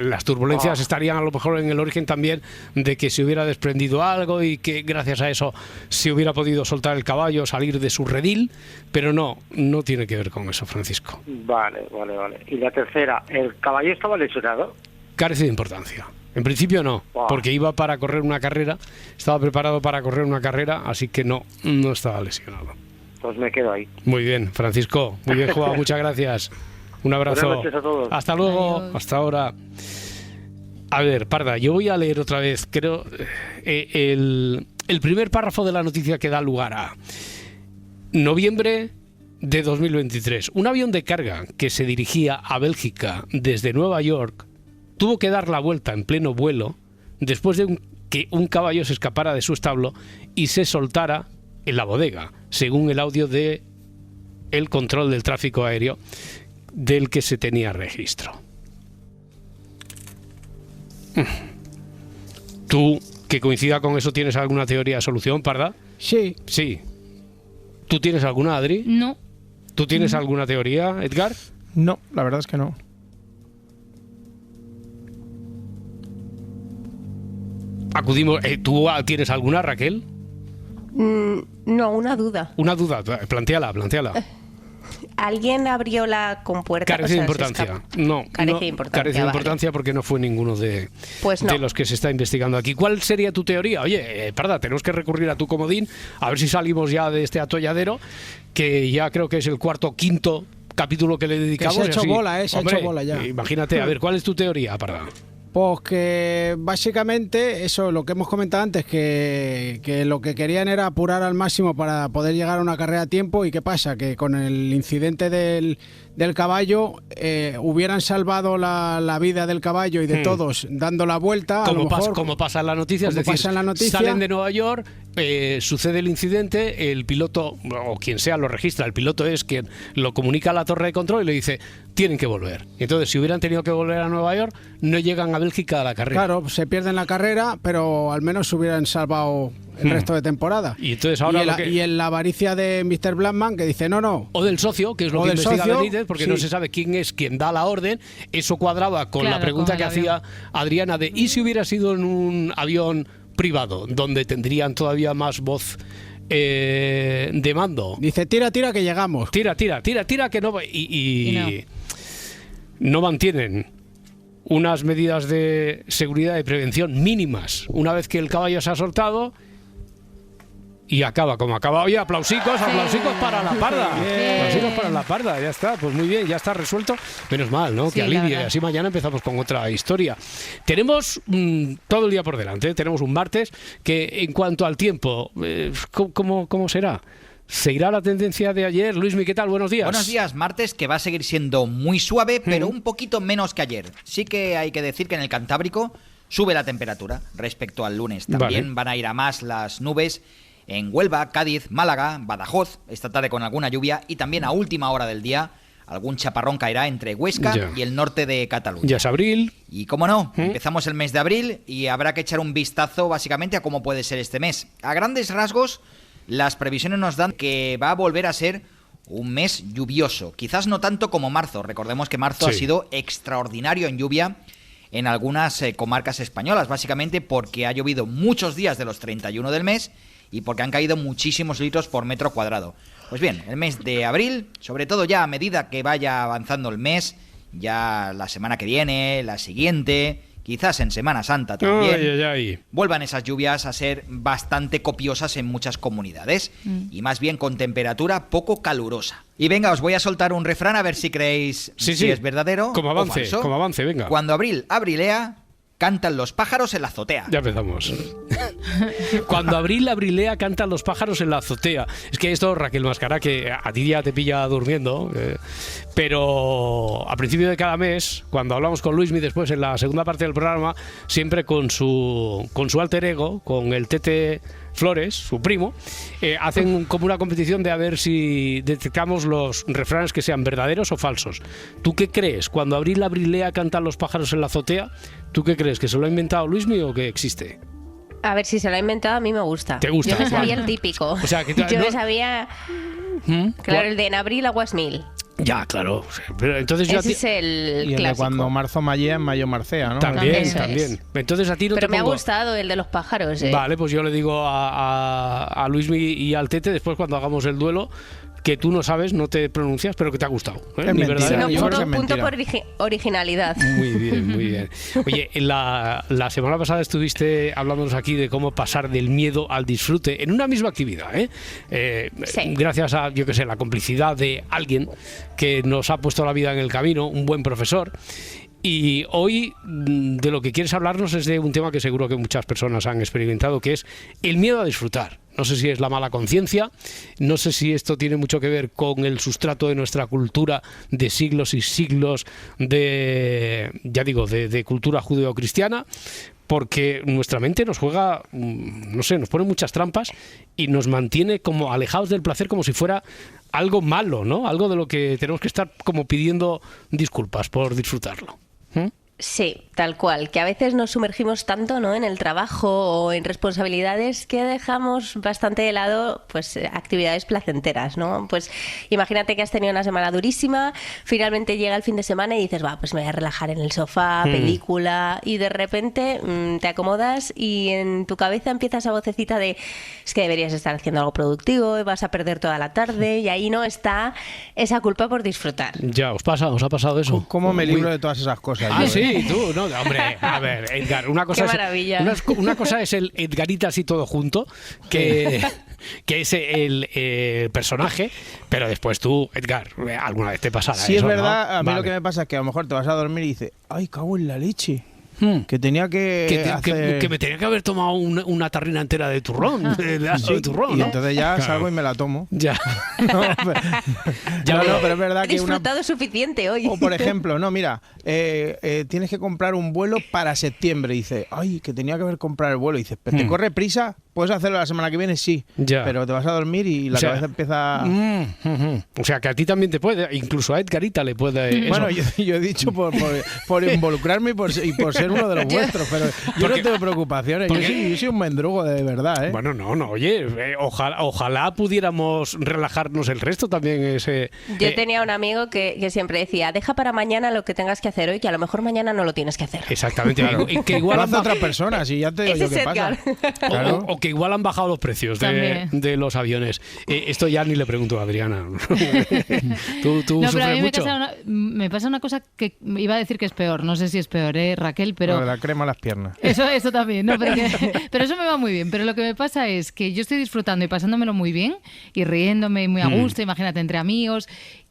Las turbulencias estarían a lo mejor en el origen también de que se hubiera desprendido algo y que gracias a eso se hubiera podido soltar el caballo, salir de su redil, pero no tiene que ver con eso, Francisco. Vale. Y la tercera, ¿el caballo estaba lesionado? Carece de importancia. En principio no, porque iba para correr una carrera, estaba preparado para correr una carrera, así que no estaba lesionado. Pues me quedo ahí. Muy bien, Francisco, muy bien jugado, muchas gracias. Un abrazo. Buenas noches a todos. Hasta luego. Adiós. Hasta ahora. A ver, Parda, yo voy a leer otra vez, creo, el primer párrafo de la noticia que da lugar a noviembre de 2023. Un avión de carga que se dirigía a Bélgica desde Nueva York tuvo que dar la vuelta en pleno vuelo después de que un caballo se escapara de su establo y se soltara en la bodega, según el audio de el control del tráfico aéreo del que se tenía registro. ¿Tú, que coincida con eso, tienes alguna teoría de solución, Parda? Sí. ¿Tú tienes alguna, Adri? No. ¿Tú tienes alguna teoría, Edgar? No, la verdad es que no. Acudimos. ¿Tú tienes alguna, Raquel? No, una duda. Una duda, plantéala. ¿Alguien abrió la compuerta? Carece de importancia. No, carece de importancia. Carece de importancia porque no fue ninguno de los que se está investigando aquí. ¿Cuál sería tu teoría? Oye, Parda, tenemos que recurrir a tu comodín, a ver si salimos ya de este atolladero, que ya creo que es el quinto capítulo que le dedicamos. Que se ha hecho bola, se ha hecho bola ya. Imagínate, a ver, ¿cuál es tu teoría, Parda? Pues que básicamente eso, lo que hemos comentado antes, que lo que querían era apurar al máximo para poder llegar a una carrera a tiempo. ¿Y qué pasa? Que con el incidente del caballo hubieran salvado la vida del caballo y de todos dando la vuelta. Como pasa en la noticia, es decir, salen de Nueva York, sucede el incidente, el piloto o quien sea lo registra, el piloto es quien lo comunica a la torre de control y le dice tienen que volver. Entonces, si hubieran tenido que volver a Nueva York, no llegan a Bélgica a la carrera. Claro, se pierden la carrera, pero al menos se hubieran salvado el resto de temporada. Y entonces ahora y en la avaricia de Mr. Blackman, que dice no. O del socio, que es lo que investiga Benítez, porque no se sabe quién es quien da la orden. Eso cuadraba con la pregunta que hacía Adriana de ¿y si hubiera sido en un avión privado, donde tendrían todavía más voz de mando? Dice tira que llegamos. Tira que no. Y no mantienen unas medidas de seguridad y prevención mínimas. Una vez que el caballo se ha soltado, y acaba como acaba. Oye, aplausicos para la Parda. Aplausicos para la Parda, ya está, pues muy bien, ya está resuelto. Menos mal, ¿no? Que alivie. Así mañana empezamos con otra historia. Tenemos todo el día por delante, tenemos un martes que en cuanto al tiempo, ¿cómo será? ¿Se irá la tendencia de ayer? Luismi, ¿qué tal? Buenos días. Buenos días, martes, que va a seguir siendo muy suave, pero un poquito menos que ayer. Sí que hay que decir que en el Cantábrico sube la temperatura respecto al lunes. También van a ir a más las nubes en Huelva, Cádiz, Málaga, Badajoz, esta tarde con alguna lluvia, y también a última hora del día algún chaparrón caerá entre Huesca y el norte de Cataluña. Ya es abril. Y cómo no, empezamos el mes de abril y habrá que echar un vistazo básicamente a cómo puede ser este mes. A grandes rasgos, las previsiones nos dan que va a volver a ser un mes lluvioso. Quizás no tanto como marzo. Recordemos que marzo ha sido extraordinario en lluvia en algunas comarcas españolas, básicamente porque ha llovido muchos días de los 31 del mes y porque han caído muchísimos litros por metro cuadrado. Pues bien, el mes de abril, sobre todo ya a medida que vaya avanzando el mes, ya la semana que viene, la siguiente, quizás en Semana Santa también, vuelvan esas lluvias a ser bastante copiosas en muchas comunidades y más bien con temperatura poco calurosa. Y venga, os voy a soltar un refrán a ver si creéis si es verdadero como avance, venga. Cuando abril abrilea, cantan los pájaros en la azotea. Ya empezamos. Cuando abril abrilea, cantan los pájaros en la azotea. Es que esto, Raquel Mascara, que a ti ya te pilla durmiendo, pero a principio de cada mes, cuando hablamos con Luismi después en la segunda parte del programa, siempre con su alter ego, con el Tete Flores, su primo, hacen como una competición de a ver si detectamos los refranes que sean verdaderos o falsos. ¿Tú qué crees? Cuando abril abrilea, cantan los pájaros en la azotea, ¿tú qué crees? ¿Que se lo ha inventado Luismi o que existe? A ver, si se lo ha inventado, a mí me gusta. ¿Te gusta? Yo me sabía el típico. O sea, yo me sabía... Claro, el de en abril aguas mil. Ya, claro. Pero entonces ese es el y clásico. de cuando marzo mallea, en mayo marcea, ¿no? También. Entonces a ti no pero te me pongo... ha gustado el de los pájaros. Vale, pues yo le digo a Luismi y al Tete después cuando hagamos el duelo que tú no sabes, no te pronuncias, pero que te ha gustado. Es mentira. Punto por originalidad. Muy bien, muy bien. Oye, la semana pasada estuviste hablándonos aquí de cómo pasar del miedo al disfrute en una misma actividad, gracias a, yo qué sé, la complicidad de alguien que nos ha puesto la vida en el camino, un buen profesor. Y hoy de lo que quieres hablarnos es de un tema que seguro que muchas personas han experimentado, que es el miedo a disfrutar. No sé si es la mala conciencia, no sé si esto tiene mucho que ver con el sustrato de nuestra cultura de siglos y siglos de cultura judeocristiana, porque nuestra mente nos juega, no sé, nos pone muchas trampas y nos mantiene como alejados del placer como si fuera algo malo, ¿no? Algo de lo que tenemos que estar como pidiendo disculpas por disfrutarlo. Sí, tal cual, que a veces nos sumergimos tanto, ¿no?, en el trabajo o en responsabilidades que dejamos bastante de lado pues actividades placenteras, ¿no? Pues imagínate que has tenido una semana durísima, finalmente llega el fin de semana y dices, pues me voy a relajar en el sofá, película, y de repente te acomodas y en tu cabeza empieza esa vocecita de es que deberías estar haciendo algo productivo, vas a perder toda la tarde, y ahí no está esa culpa por disfrutar. Ya, ¿os ha pasado eso? ¿Cómo me libro de todas esas cosas? Sí, tú, no, hombre, a ver, Edgar, una cosa una cosa es el Edgaritas y todo junto, que es el personaje, pero después tú, Edgar, alguna vez te pasará eso. Sí, es verdad, ¿no? a mí lo que me pasa es que a lo mejor te vas a dormir y dices, ay, cago en la leche. Que tenía que me tenía que haber tomado una tarrina entera de turrón, de turrón, y ¿no? entonces ya salgo y me la tomo. Ya. Pero es verdad que he disfrutado suficiente hoy. O por ejemplo, no, mira, tienes que comprar un vuelo para septiembre. Y dices, ay, que tenía que haber comprado el vuelo. Y dices, ¿pero te corre prisa? ¿Puedes hacerlo la semana que viene? Sí. Ya. Pero te vas a dormir y la cabeza empieza... O sea, que a ti también te puede, incluso a Edgarita le puede... Bueno, yo he dicho por involucrarme y por ser uno de los vuestros, pero yo no tengo preocupaciones. Yo soy un mendrugo de verdad, ¿eh? Bueno, no, oye, ojalá pudiéramos relajarnos el resto también. Yo tenía un amigo que siempre decía, deja para mañana lo que tengas que hacer hoy, que a lo mejor mañana no lo tienes que hacer. Exactamente. Claro. Que igual hace otra persona, si ya te digo yo qué pasa. Claro. O Aunque igual han bajado los precios de los aviones. Esto ya ni le pregunto a Adriana. ¿Tú no, sufres pero a mí mucho? me pasa una cosa que iba a decir que es peor. No sé si es peor, Raquel, pero... La crema a las piernas. Eso también, no, pero eso me va muy bien. Pero lo que me pasa es que yo estoy disfrutando y pasándomelo muy bien y riéndome muy a gusto, imagínate, entre amigos.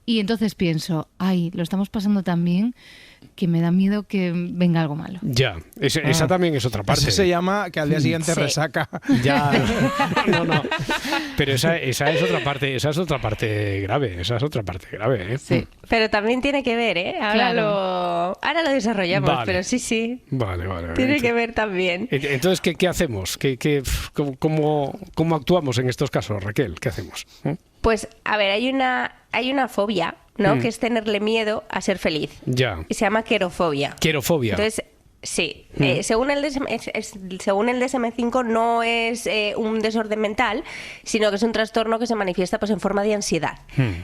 Y entonces pienso, ay, lo estamos pasando tan bien que me da miedo que venga algo malo. Ya, esa también es otra parte. Eso se llama que al día siguiente resaca. Ya, no. Pero esa es otra parte, grave, ¿eh? Sí, pero también tiene que ver, Ahora lo desarrollamos, vale. Pero sí. Vale. Tiene que ver también. Entonces, ¿qué hacemos? ¿Cómo actuamos en estos casos, Raquel? ¿Qué hacemos? Pues, a ver, hay una fobia, ¿no? Que es tenerle miedo a ser feliz. Ya. Y se llama querofobia. Querofobia. Entonces, sí. Según el DSM-5 no es un desorden mental, sino que es un trastorno que se manifiesta pues en forma de ansiedad.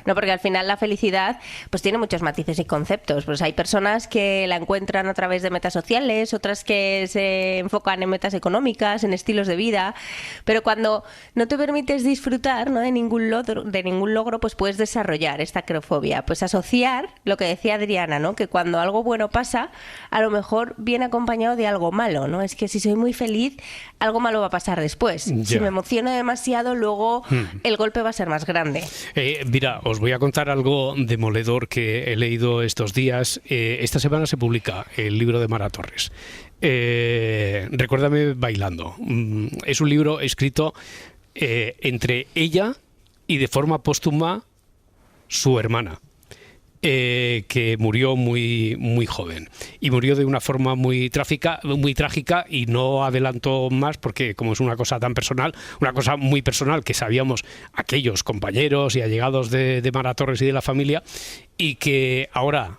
No, porque al final la felicidad pues tiene muchos matices y conceptos. Pues hay personas que la encuentran a través de metas sociales, otras que se enfocan en metas económicas, en estilos de vida, pero cuando no te permites disfrutar, ¿no? de ningún logro, pues puedes desarrollar esta querofobia. Pues asociar lo que decía Adriana, ¿no? Que cuando algo bueno pasa, a lo mejor viene acompañado de algo malo, ¿no? Es que si soy muy feliz, algo malo va a pasar después. Ya. Si me emociono demasiado, luego el golpe va a ser más grande. Mira, os voy a contar algo demoledor que he leído estos días. Esta semana se publica el libro de Mara Torres. Recuérdame bailando. Es un libro escrito entre ella y de forma póstuma su hermana. Que murió muy joven y murió de una forma muy trágica y no adelanto más porque como es una cosa tan personal, una cosa muy personal que sabíamos aquellos compañeros y allegados de Mara Torres y de la familia y que ahora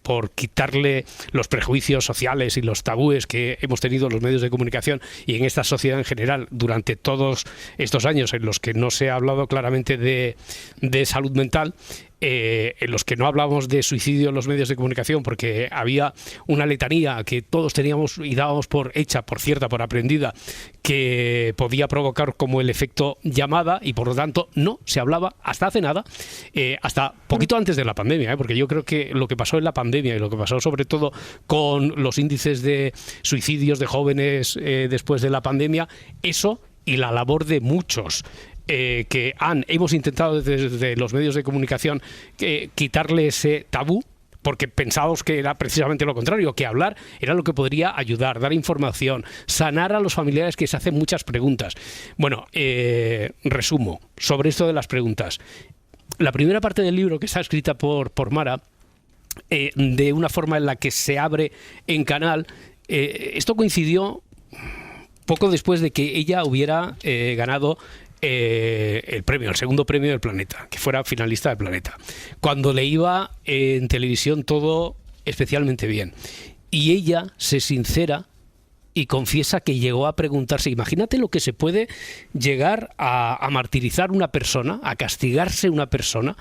por quitarle los prejuicios sociales y los tabúes que hemos tenido los medios de comunicación y en esta sociedad en general durante todos estos años en los que no se ha hablado claramente de salud mental, en los que no hablábamos de suicidio en los medios de comunicación porque había una letanía que todos teníamos y dábamos por hecha, por cierta, por aprendida, que podía provocar como el efecto llamada y por lo tanto no se hablaba hasta hace nada, hasta poquito antes de la pandemia, porque yo creo que lo que pasó en la pandemia y lo que pasó sobre todo con los índices de suicidios de jóvenes después de la pandemia, eso y la labor de muchos que hemos intentado desde los medios de comunicación quitarle ese tabú porque pensábamos que era precisamente lo contrario, que hablar era lo que podría ayudar, dar información, sanar a los familiares que se hacen muchas preguntas. Bueno, resumo sobre esto de las preguntas. La primera parte del libro, que está escrita por Mara, de una forma en la que se abre en canal, esto coincidió poco después de que ella hubiera ganado el segundo premio del Planeta, que fuera finalista del Planeta, cuando le iba en televisión todo especialmente bien, y ella se sincera y confiesa que llegó a preguntarse, imagínate lo que se puede llegar a martirizar una persona, a castigarse una persona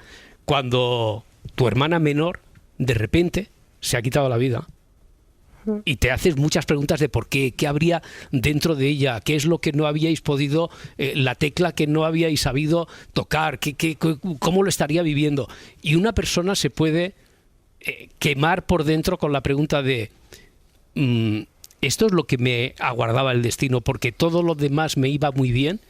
cuando tu hermana menor de repente se ha quitado la vida y te haces muchas preguntas de por qué habría dentro de ella, qué es lo que no habíais podido, la tecla que no habíais sabido tocar, cómo lo estaría viviendo. Y una persona se puede quemar por dentro con la pregunta de esto es lo que me aguardaba el destino, porque todo lo demás me iba muy bien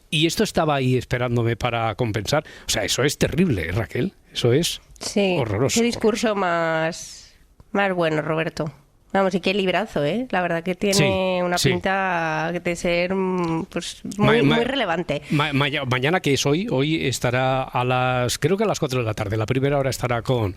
y esto estaba ahí esperándome para compensar. O sea, eso es terrible, Raquel, eso es horroroso. Qué discurso más bueno, Roberto. Vamos, y qué librazo, ¿eh? La verdad que tiene una pinta de ser pues, muy relevante. Mañana, que es hoy estará creo que a las 4 de la tarde. La primera hora estará con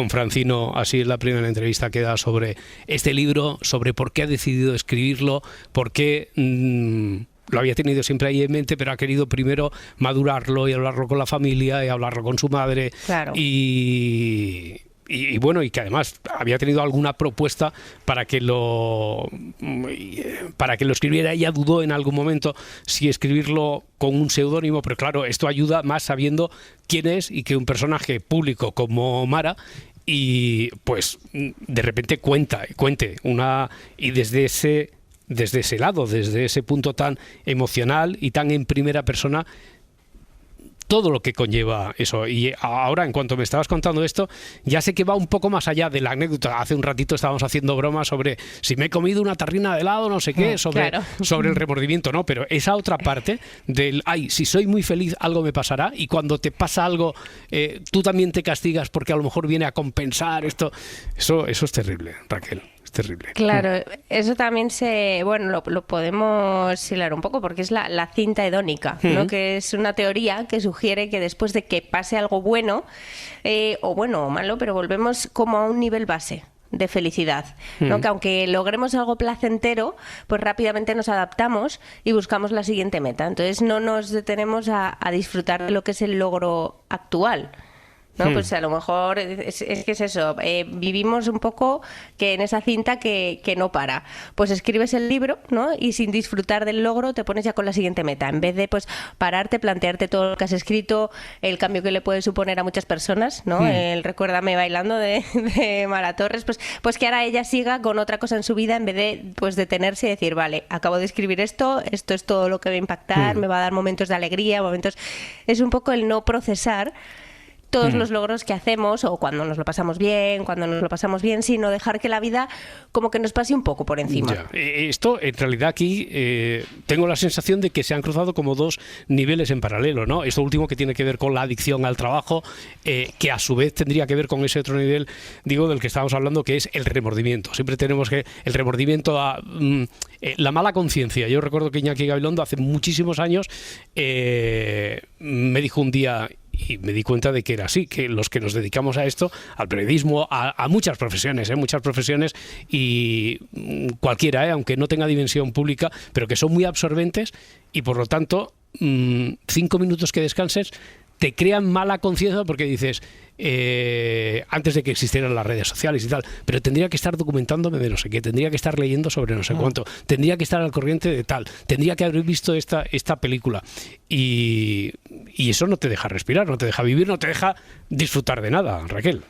Francino, así es la primera entrevista que da sobre este libro, sobre por qué ha decidido escribirlo, por qué lo había tenido siempre ahí en mente, pero ha querido primero madurarlo y hablarlo con la familia y hablarlo con su madre. Claro. Y bueno, y que además había tenido alguna propuesta para que lo escribiera. Ella dudó en algún momento si escribirlo con un seudónimo, pero claro, esto ayuda más sabiendo quién es y que un personaje público como Mara y pues de repente cuente una, y desde desde ese lado, desde ese punto tan emocional y tan en primera persona, todo lo que conlleva eso. Y ahora, en cuanto me estabas contando esto, ya sé que va un poco más allá de la anécdota. Hace un ratito estábamos haciendo bromas sobre si me he comido una tarrina de helado, no sé qué, sobre el remordimiento, ¿no? Pero esa otra parte del, si soy muy feliz, algo me pasará, y cuando te pasa algo, tú también te castigas porque a lo mejor viene a compensar esto. Eso es terrible, Raquel. Terrible. Claro, eso también lo podemos hilar un poco, porque es la cinta hedónica, ¿no? Que es una teoría que sugiere que después de que pase algo bueno, o bueno o malo, pero volvemos como a un nivel base de felicidad, ¿no? Que aunque logremos algo placentero, pues rápidamente nos adaptamos y buscamos la siguiente meta. Entonces no nos detenemos a disfrutar de lo que es el logro actual, ¿no? Pues a lo mejor es que es eso, vivimos un poco que en esa cinta que no para. Pues escribes el libro, ¿no? Y sin disfrutar del logro te pones ya con la siguiente meta. En vez de pues pararte, plantearte todo lo que has escrito, el cambio que le puede suponer a muchas personas, ¿no? El Recuérdame bailando de Mara Torres, pues que ahora ella siga con otra cosa en su vida, en vez de pues detenerse y decir, vale, acabo de escribir esto es todo lo que va a impactar, me va a dar momentos de alegría, momentos... Es un poco el no procesar todos los logros que hacemos, o cuando nos lo pasamos bien, sino dejar que la vida como que nos pase un poco por encima. Ya. Esto, en realidad, aquí tengo la sensación de que se han cruzado como dos niveles en paralelo, ¿no? Esto último que tiene que ver con la adicción al trabajo, que a su vez tendría que ver con ese otro nivel, digo, del que estábamos hablando, que es el remordimiento. Siempre tenemos que el remordimiento la mala conciencia. Yo recuerdo que Iñaki Gabilondo hace muchísimos años me dijo un día, y me di cuenta de que era así, que los que nos dedicamos a esto, al periodismo, a muchas profesiones, y cualquiera, aunque no tenga dimensión pública, pero que son muy absorbentes, y por lo tanto 5 minutos que descanses te crean mala conciencia, porque dices, antes de que existieran las redes sociales y tal, pero tendría que estar documentándome de no sé qué, tendría que estar leyendo sobre no sé cuánto, tendría que estar al corriente de tal, tendría que haber visto esta película, y eso no te deja respirar, no te deja vivir, no te deja disfrutar de nada, Raquel.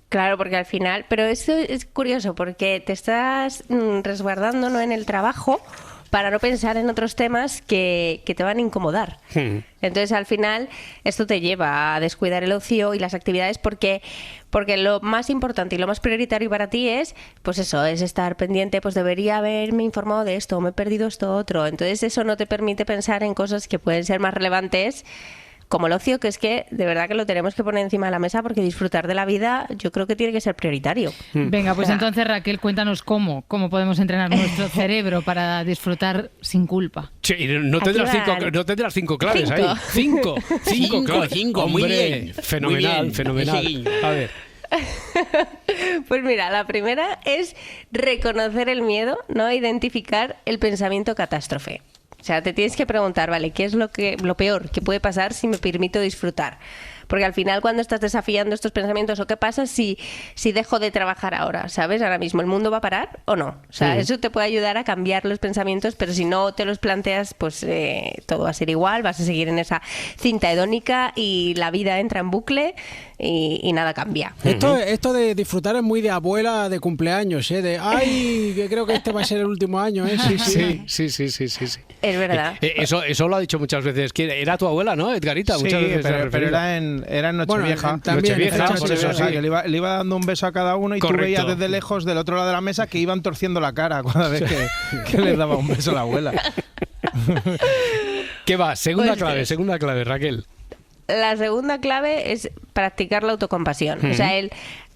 Claro, porque al final, pero esto es curioso, porque te estás resguardando, ¿no?, en el trabajo, para no pensar en otros temas que te van a incomodar. Entonces, al final, esto te lleva a descuidar el ocio y las actividades, porque lo más importante y lo más prioritario para ti es, pues eso, es estar pendiente, pues debería haberme informado de esto, me he perdido esto otro. Entonces, eso no te permite pensar en cosas que pueden ser más relevantes, como el ocio, que es que de verdad que lo tenemos que poner encima de la mesa, porque disfrutar de la vida yo creo que tiene que ser prioritario. Venga, pues entonces, Raquel, cuéntanos cómo podemos entrenar nuestro cerebro para disfrutar sin culpa. Sí, no tendrás 5 claves 5. ahí. 5 claves. 5, muy bien. Fenomenal. A ver. Pues mira, la primera es reconocer el miedo, ¿no? Identificar el pensamiento catástrofe. O sea, te tienes que preguntar, vale, ¿qué es lo peor que puede pasar si me permito disfrutar? Porque al final, cuando estás desafiando estos pensamientos, ¿o qué pasa si dejo de trabajar ahora? ¿Sabes? Ahora mismo, ¿el mundo va a parar o no? O sea, eso te puede ayudar a cambiar los pensamientos, pero si no te los planteas, pues todo va a ser igual, vas a seguir en esa cinta hedónica y la vida entra en bucle y nada cambia. Esto de disfrutar es muy de abuela de cumpleaños, de ¡ay, que creo que este va a ser el último año! Sí. Es verdad. Eso lo ha dicho muchas veces. Era tu abuela, ¿no, Edgarita? Sí, muchas veces pero era en Nochevieja. Bueno, también, por eso sí, le iba dando un beso a cada uno, y tú veías desde lejos, del otro lado de la mesa, que iban torciendo la cara cada vez que les daba un beso a la abuela. ¿Qué va? Segunda clave, Raquel. La segunda clave es practicar la autocompasión. O sea,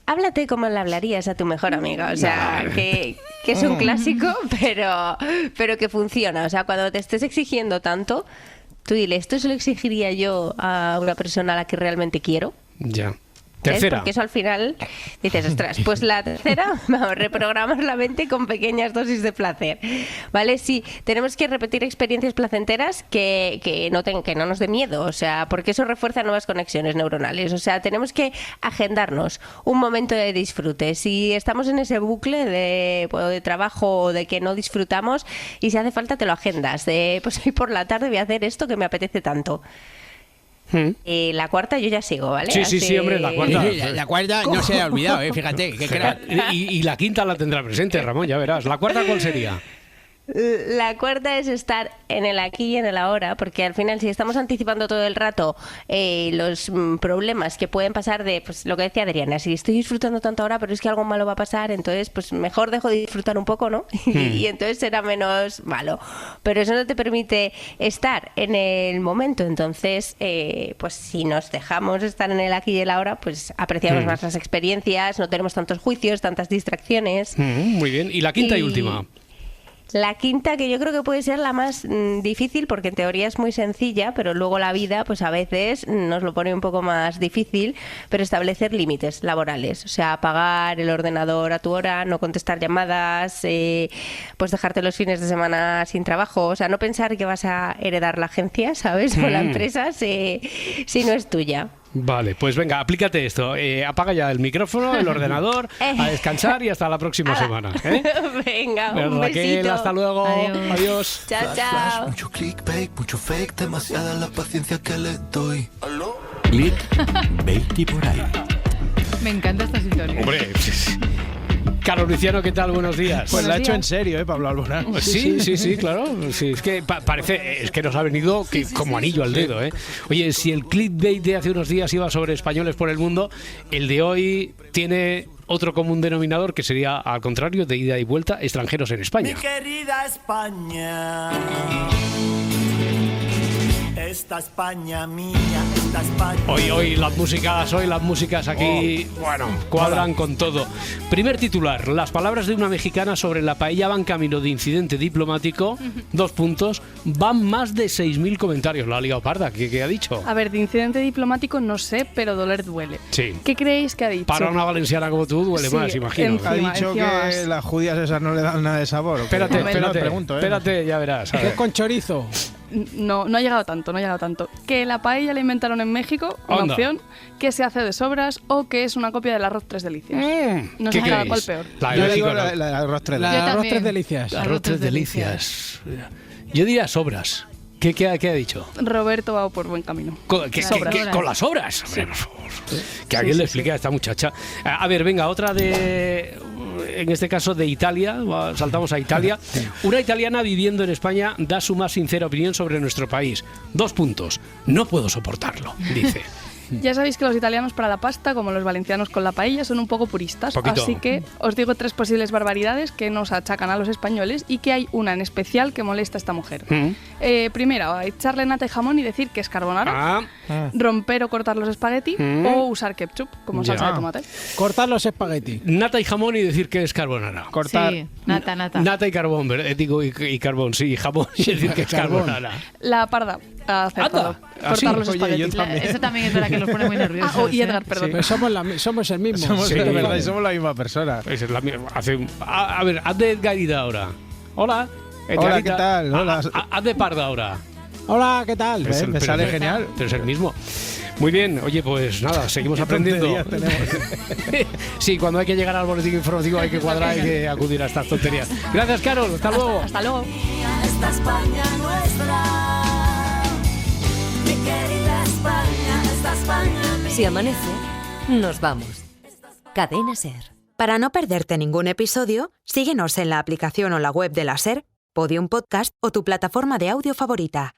háblate como le hablarías a tu mejor amiga. O sea, que es un clásico, pero que funciona. O sea, cuando te estés exigiendo tanto, tú dile, ¿esto se lo exigiría yo a una persona a la que realmente quiero? Ya. Tercera. Porque eso al final dices, ostras, pues la tercera, vamos, reprogramar la mente con pequeñas dosis de placer, ¿vale? Sí, tenemos que repetir experiencias placenteras que no nos dé miedo, o sea, porque eso refuerza nuevas conexiones neuronales, o sea, tenemos que agendarnos un momento de disfrute. Si estamos en ese bucle de trabajo o de que no disfrutamos, y si hace falta te lo agendas, pues hoy por la tarde voy a hacer esto que me apetece tanto. La cuarta yo ya sigo, ¿vale? Sí, hombre, la cuarta. La cuarta no se ha olvidado, fíjate. Y la quinta la tendrá presente, Ramón, ya verás. ¿La cuarta cuál sería? La cuarta es estar en el aquí y en el ahora, porque al final si estamos anticipando todo el rato los problemas que pueden pasar de, pues lo que decía Adriana, si estoy disfrutando tanto ahora, pero es que algo malo va a pasar, entonces pues mejor dejo de disfrutar un poco, ¿no? Y entonces será menos malo. Pero eso no te permite estar en el momento, entonces pues si nos dejamos estar en el aquí y el ahora, pues apreciamos más las experiencias, no tenemos tantos juicios, tantas distracciones. Muy bien. ¿Y la quinta y última? La quinta, que yo creo que puede ser la más difícil, porque en teoría es muy sencilla, pero luego la vida pues a veces nos lo pone un poco más difícil, pero establecer límites laborales, o sea, apagar el ordenador a tu hora, no contestar llamadas, pues dejarte los fines de semana sin trabajo, o sea, no pensar que vas a heredar la agencia, ¿sabes? O la empresa si no es tuya. Vale, pues venga, aplícate esto. Apaga ya el micrófono, el ordenador, a descansar y hasta la próxima semana. Venga, un Raquel, besito. hasta luego. Adiós. Chao, chao. Mucho clickbait, mucho fake, demasiada la paciencia que le doy. Clickbait y por ahí. Me encanta esta sintonía. Hombre, Carlos Luciano, ¿qué tal? Buenos días. Pues la ha hecho en serio, Pablo Alborán. Sí, claro. Sí, es que parece, es que nos ha venido como anillo al dedo, ¿eh? Oye, si el clickbait de hace unos días iba sobre españoles por el mundo, el de hoy tiene otro común denominador que sería, al contrario, de ida y vuelta, extranjeros en España. Mi querida España, esta España mía, esta España... Hoy las músicas aquí, bueno, cuadran con todo. Primer titular, las palabras de una mexicana sobre la paella van camino de incidente diplomático, 2 puntos, van más de 6.000 comentarios. La ha ligado parda, ¿qué ha dicho? A ver, de incidente diplomático no sé, pero doler duele. Sí. ¿Qué creéis que ha dicho? Para una valenciana como tú duele más, imagino. Ha dicho que las judías esas no le dan nada de sabor. Espérate, ya verás. ¿Qué es con chorizo? No ha llegado tanto. Que la paella la inventaron en México, una opción, que se hace de sobras o que es una copia del arroz Tres Delicias. No sé cuál peor. Yo digo la de arroz Tres Delicias. Arroz Tres Delicias. Arroz Tres Delicias. Yo diría sobras. ¿Qué ha dicho? Roberto va por buen camino. ¿Con las sobras? Sí. Que alguien le explique a esta muchacha. A ver, venga, otra en este caso de Italia, saltamos a Italia. Una italiana viviendo en España da su más sincera opinión sobre nuestro país. 2 puntos. No puedo soportarlo, dice. Ya sabéis que los italianos para la pasta, como los valencianos con la paella, son un poco puristas. Así que os digo 3 posibles barbaridades que nos achacan a los españoles y que hay una en especial que molesta a esta mujer. Primero, echarle nata y jamón y decir que es carbonara. Romper o cortar los espagueti o usar ketchup como salsa de tomate. Cortar los espagueti. Nata y jamón y decir que es carbonara. Cortar. Sí, nata. Nata y carbón, digo, y carbón, sí, y jamón y decir que es carbonara. La parda. Acertado. Cortar los espaguetis. Eso también es verdad que los pone muy nerviosos. Y Edgar, perdón. Pero somos el mismo. Somos de verdad y somos la misma persona. A ver, haz de Edgarida ahora. Hola. Edgarita. Hola, ¿qué tal? Hola. Haz de Parda ahora. Hola, ¿qué tal? Me sale genial. Pero es el mismo. Muy bien, oye, pues nada, seguimos aprendiendo. Sí, cuando hay que llegar al boletín informativo hay que cuadrar, hay que acudir a estas tonterías. Gracias, Carol, hasta luego. Hasta luego. Esta España nuestra, mi querida España, esta España mía. Si amanece, nos vamos. Cadena SER. Para no perderte ningún episodio, síguenos en la aplicación o la web de la SER, Podium Podcast o tu plataforma de audio favorita.